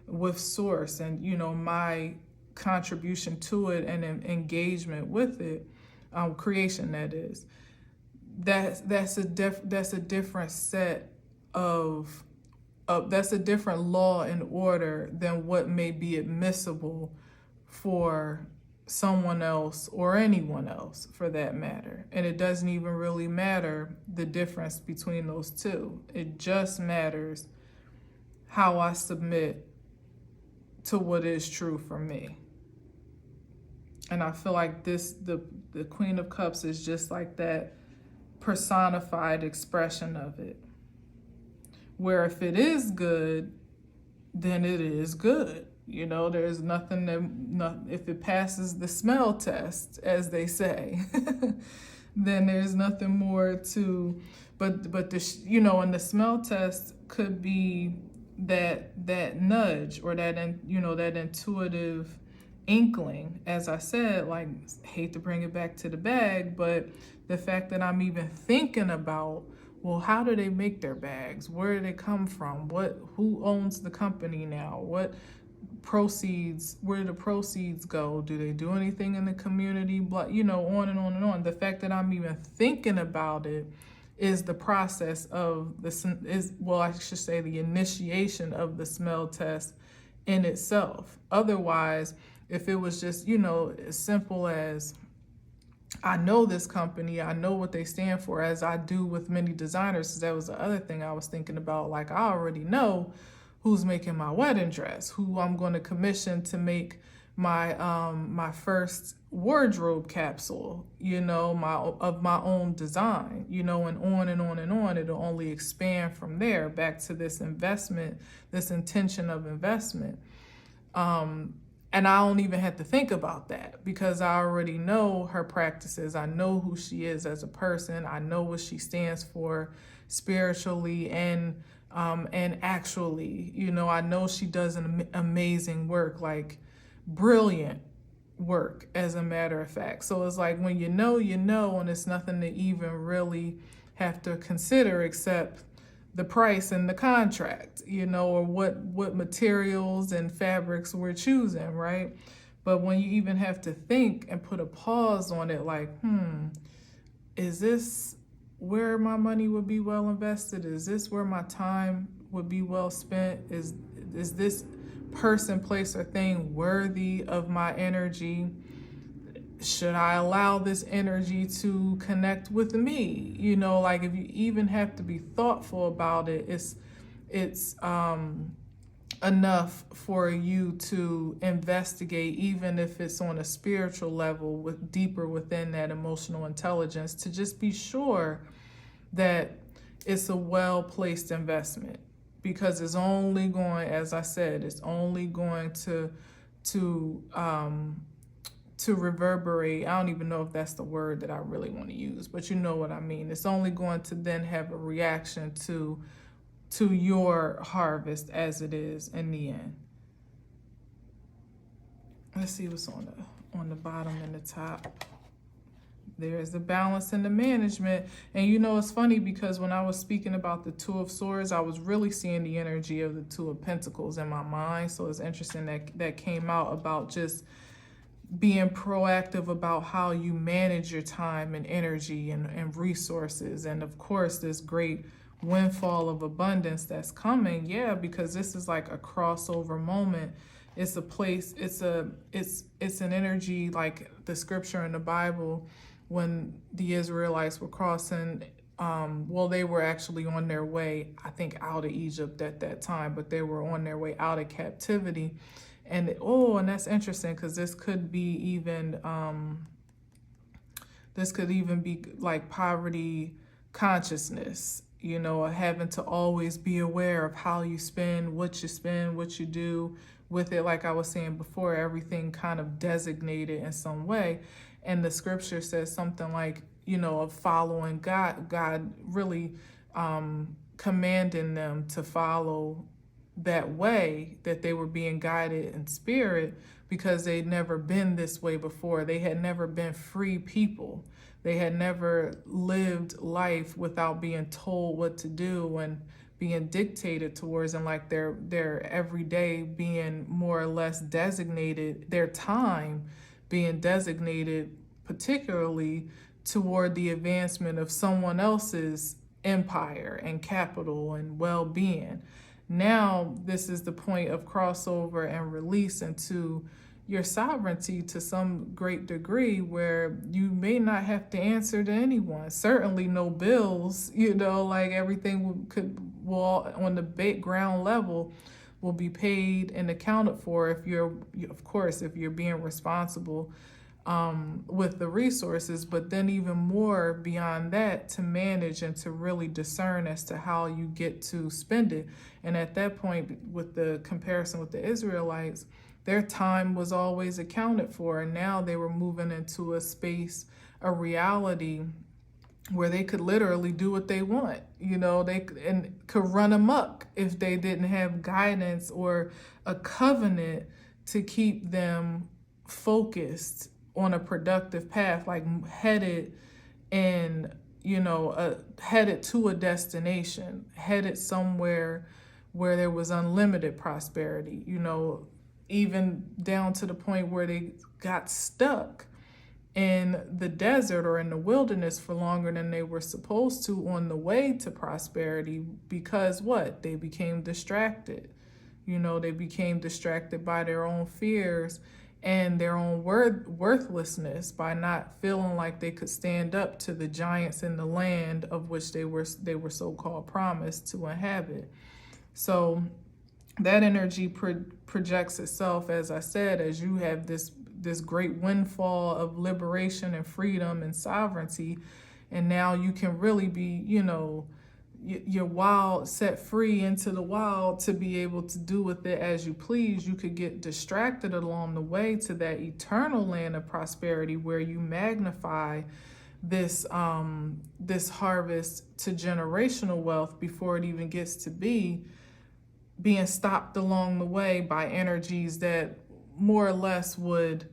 with source, and, my contribution to it and engagement with it, creation, that is. That's a different set of that's a different law and order than what may be admissible for someone else or anyone else for that matter. And it doesn't even really matter the difference between those two. It just matters how I submit to what is true for me. And I feel like the Queen of Cups is just like that personified expression of it. Where if it is good, then it is good. There's nothing if it passes the smell test, as they say, then there's nothing more to, but and the smell test could be that nudge or that intuitive inkling, as I said, like, hate to bring it back to the bag, but the fact that I'm even thinking about, well, how do they make their bags? Where do they come from? Who owns the company now? Where do the proceeds go? Do they do anything in the community? On and on and on. The fact that I'm even thinking about it is the process of I should say the initiation of the smell test in itself. Otherwise, if it was just, as simple as, I know this company, I know what they stand for, as I do with many designers, because that was the other thing I was thinking about. Like, I already know who's making my wedding dress, who I'm going to commission to make my my first wardrobe capsule, of my own design, and on and on and on. It'll only expand from there back to this investment, this intention of investment. And I don't even have to think about that because I already know her practices. I know who she is as a person. I know what she stands for spiritually and actually. I know she does an amazing work, like brilliant work, as a matter of fact. So it's like when you know, and it's nothing to even really have to consider except the price and the contract, or what materials and fabrics we're choosing, right? But when you even have to think and put a pause on it, like, is this where my money would be well invested? Is this where my time would be well spent? Is this person, place, or thing worthy of my energy? Should I allow this energy to connect with me? Like, if you even have to be thoughtful about it, it's enough for you to investigate, even if it's on a spiritual level, with deeper within that emotional intelligence, to just be sure that it's a well-placed investment, because it's only going, as I said, it's only going to reverberate. I don't even know if that's the word that I really want to use, but you know what I mean. It's only going to then have a reaction to your harvest as it is in the end. Let's see what's on the bottom and the top. There's the balance and the management. And it's funny because when I was speaking about the Two of Swords, I was really seeing the energy of the Two of Pentacles in my mind. So it's interesting that came out about just being proactive about how you manage your time and energy and resources. And of course, this great windfall of abundance that's coming. Yeah, because this is like a crossover moment. It's a place, it's an energy, like the scripture in the Bible when the Israelites were crossing, they were actually on their way, I think, out of Egypt at that time, but they were on their way out of captivity. And and that's interesting because this could be even like poverty consciousness, having to always be aware of how you spend, what you do with it. Like I was saying before, everything kind of designated in some way. And the scripture says something like, of following God really commanding them to follow that way, that they were being guided in spirit, because they'd never been this way before. They had never been free people. They had never lived life without being told what to do and being dictated towards, and like their everyday being more or less designated, their time being designated particularly toward the advancement of someone else's empire and capital and well-being. Now this is the point of crossover and release into your sovereignty to some great degree, where you may not have to answer to anyone. Certainly no bills, like everything will on the ground level will be paid and accounted for if you're being responsible with the resources, but then even more beyond that, to manage and to really discern as to how you get to spend it. And at that point, with the comparison with the Israelites, their time was always accounted for, and now they were moving into a space, a reality where they could literally do what they want. They could run amok if they didn't have guidance or a covenant to keep them focused on a productive path, like headed headed to a destination, headed somewhere where there was unlimited prosperity, even down to the point where they got stuck in the desert or in the wilderness for longer than they were supposed to on the way to prosperity, because they became distracted. They became distracted by their own fears and their own worthlessness, by not feeling like they could stand up to the giants in the land of which they were so-called promised to inhabit. So that energy projects itself, as I said, as you have this great windfall of liberation and freedom and sovereignty, and now you can really be, your wild, set free into the wild to be able to do with it as you please. You could get distracted along the way to that eternal land of prosperity, where you magnify this harvest to generational wealth before it even gets to being stopped along the way by energies that more or less would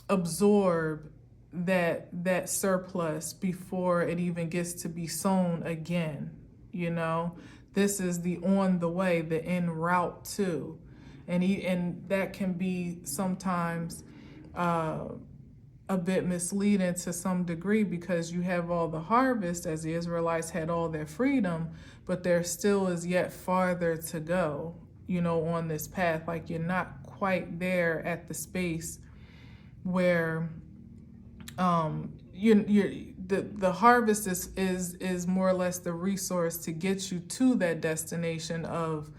absorb that surplus before it even gets to be sown again. This is the on the way, the en route to, and that can be sometimes a bit misleading to some degree, because you have all the harvest, as the Israelites had all their freedom, but there still is yet farther to go, on this path. Like, you're not quite there at the space where the harvest is more or less the resource to get you to that destination of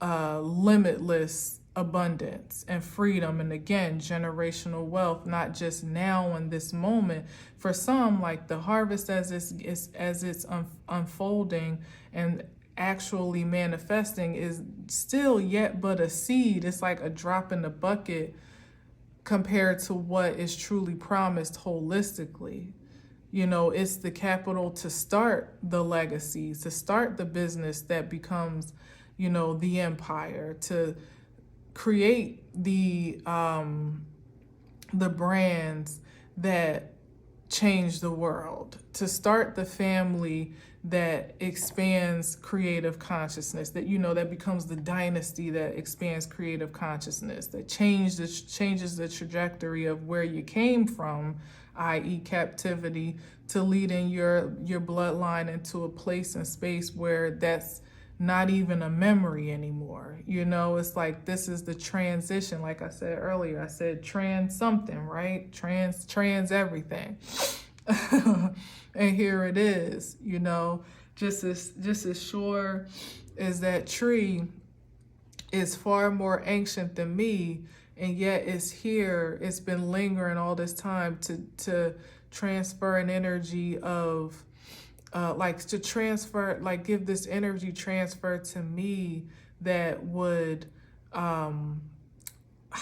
limitless abundance and freedom, and again, generational wealth, not just now in this moment. For some, like the harvest as it's unfolding and actually manifesting is still yet but a seed. It's like a drop in the bucket compared to what is truly promised holistically. It's the capital to start the legacies, to start the business that becomes, the empire, to create the brands that change the world, to start the family that expands creative consciousness, that that becomes the dynasty that expands creative consciousness, that changes the trajectory of where you came from, i.e. captivity, to leading your bloodline into a place and space where that's not even a memory anymore. It's like, this is the transition. Like I said earlier, I said trans something, right? Trans everything. And here it is, just as sure as that tree is far more ancient than me, and yet it's here, it's been lingering all this time to transfer an energy of give this energy transfer to me that would, how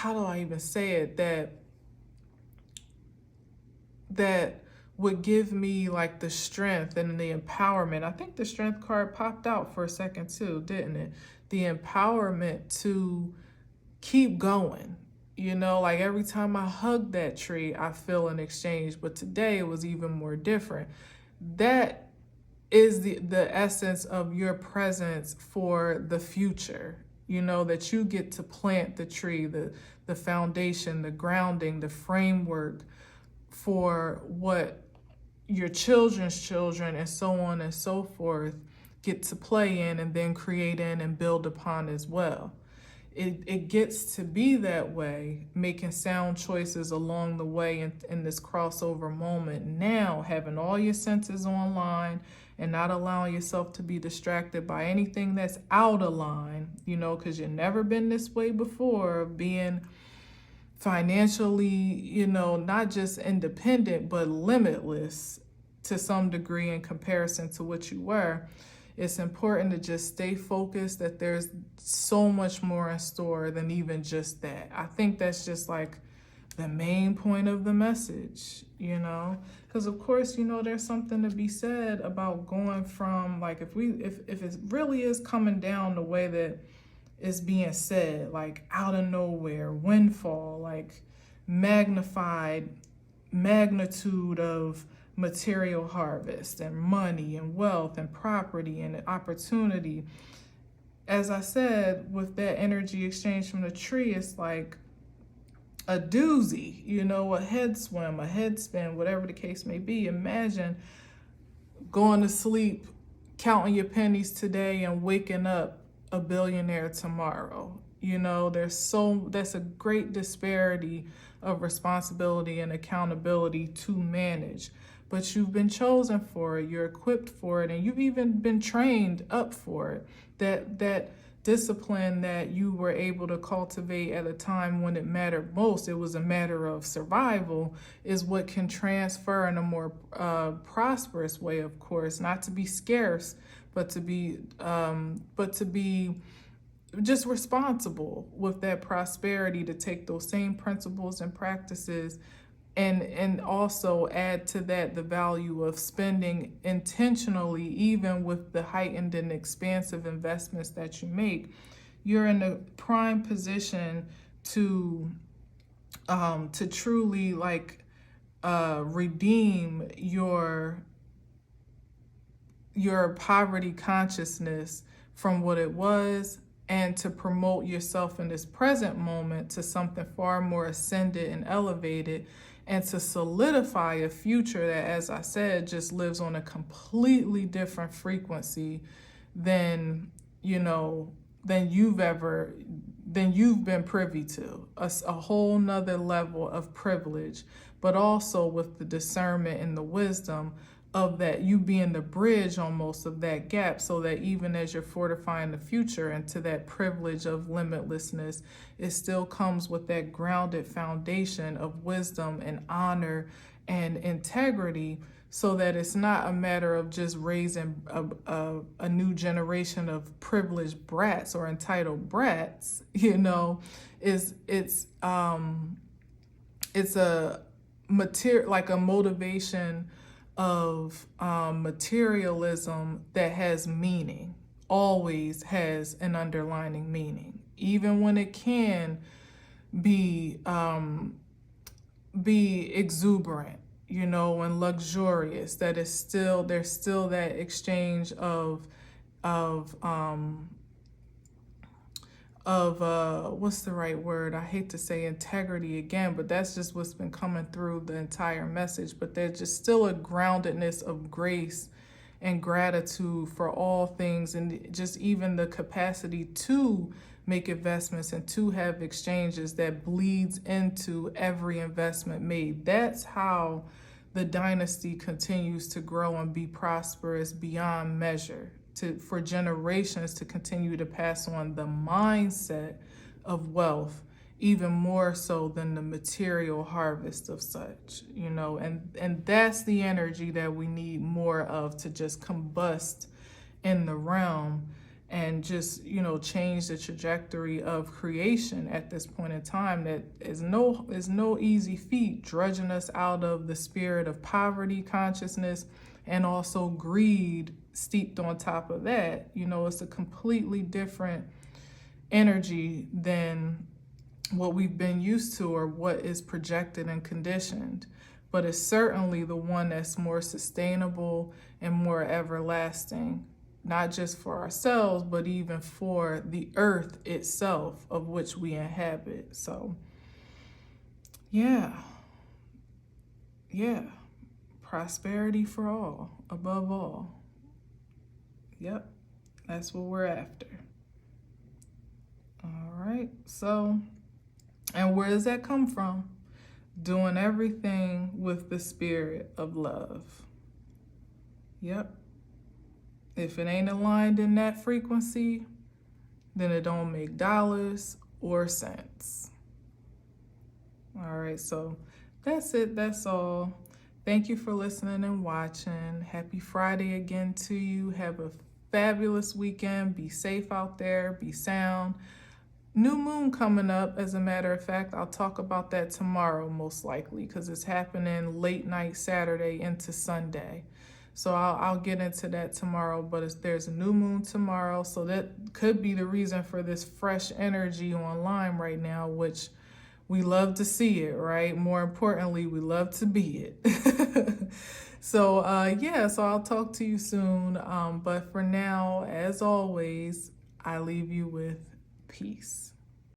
do I even say it, that would give me like the strength and the empowerment. I think the strength card popped out for a second too, didn't it? The empowerment to keep going. Like every time I hug that tree, I feel an exchange, but today it was even more different. That is the essence of your presence for the future. You know, that you get to plant the tree, the foundation, the grounding, the framework for what your children's children and so on and so forth get to play in and then create in and build upon as well. It gets to be that way, making sound choices along the way in this crossover moment. Now, having all your senses online and not allowing yourself to be distracted by anything that's out of line, you know, because you've never been this way before, of being financially, you know, not just independent, but limitless to some degree in comparison to what you were. It's important to just stay focused, that there's so much more in store than even just that. I think that's just like the main point of the message, you know, because of course, you know, there's something to be said about going from, like, if it really is coming down the way that it's being said, like out of nowhere, windfall, like magnified magnitude of material harvest and money and wealth and property and opportunity. As I said, with that energy exchange from the tree, it's like a doozy, you know, a head swim, a head spin, whatever the case may be. Imagine going to sleep, counting your pennies today and waking up a billionaire tomorrow. You know, that's a great disparity of responsibility and accountability to manage. But you've been chosen for it, you're equipped for it, and you've even been trained up for it. That discipline that you were able to cultivate at a time when it mattered most, it was a matter of survival, is what can transfer in a more prosperous way, of course, not to be scarce, but to be just responsible with that prosperity, to take those same principles and practices and also add to that the value of spending intentionally, even with the heightened and expansive investments that you make. You're in a prime position to truly redeem your poverty consciousness from what it was, and to promote yourself in this present moment to something far more ascended and elevated, and to solidify a future that, as I said, just lives on a completely different frequency than, you know, than you've been privy to. A whole nother level of privilege, but also with the discernment and the wisdom of that, you being the bridge almost of that gap, so that even as you're fortifying the future into that privilege of limitlessness, it still comes with that grounded foundation of wisdom and honor and integrity, so that it's not a matter of just raising a new generation of privileged brats or entitled brats. You know, it's a motivation of materialism that has meaning, always has an underlining meaning, even when it can be exuberant, you know, and luxurious. That is still, there's still that exchange of what's the right word? I hate to say integrity again, but that's just what's been coming through the entire message. But there's just still a groundedness of grace and gratitude for all things, and just even the capacity to make investments and to have exchanges that bleeds into every investment made. That's how the dynasty continues to grow and be prosperous beyond measure, for generations to continue to pass on the mindset of wealth, even more so than the material harvest of such, you know, and that's the energy that we need more of, to just combust in the realm and just, you know, change the trajectory of creation at this point in time. That is no easy feat, drudging us out of the spirit of poverty consciousness and also greed steeped on top of that. You know, it's a completely different energy than what we've been used to or what is projected and conditioned. but it's certainly the one that's more sustainable and more everlasting, not just for ourselves, but even for the earth itself of which we inhabit. So, yeah. Prosperity for all, above all. Yep, that's what we're after. All right, so, and where does that come from? Doing everything with the spirit of love. Yep. If it ain't aligned in that frequency, then it don't make dollars or cents. All right, so that's it. That's all. Thank you for listening and watching. Happy Friday again to you. Have a fabulous weekend. Be safe out there. Be sound. New moon coming up, as a matter of fact. I'll talk about that tomorrow, most likely, because it's happening late night Saturday into Sunday. So I'll get into that tomorrow, but there's a new moon tomorrow, so that could be the reason for this fresh energy online right now, which we love to see it, right? More importantly, we love to be it. So so I'll talk to you soon. But for now, as always, I leave you with peace.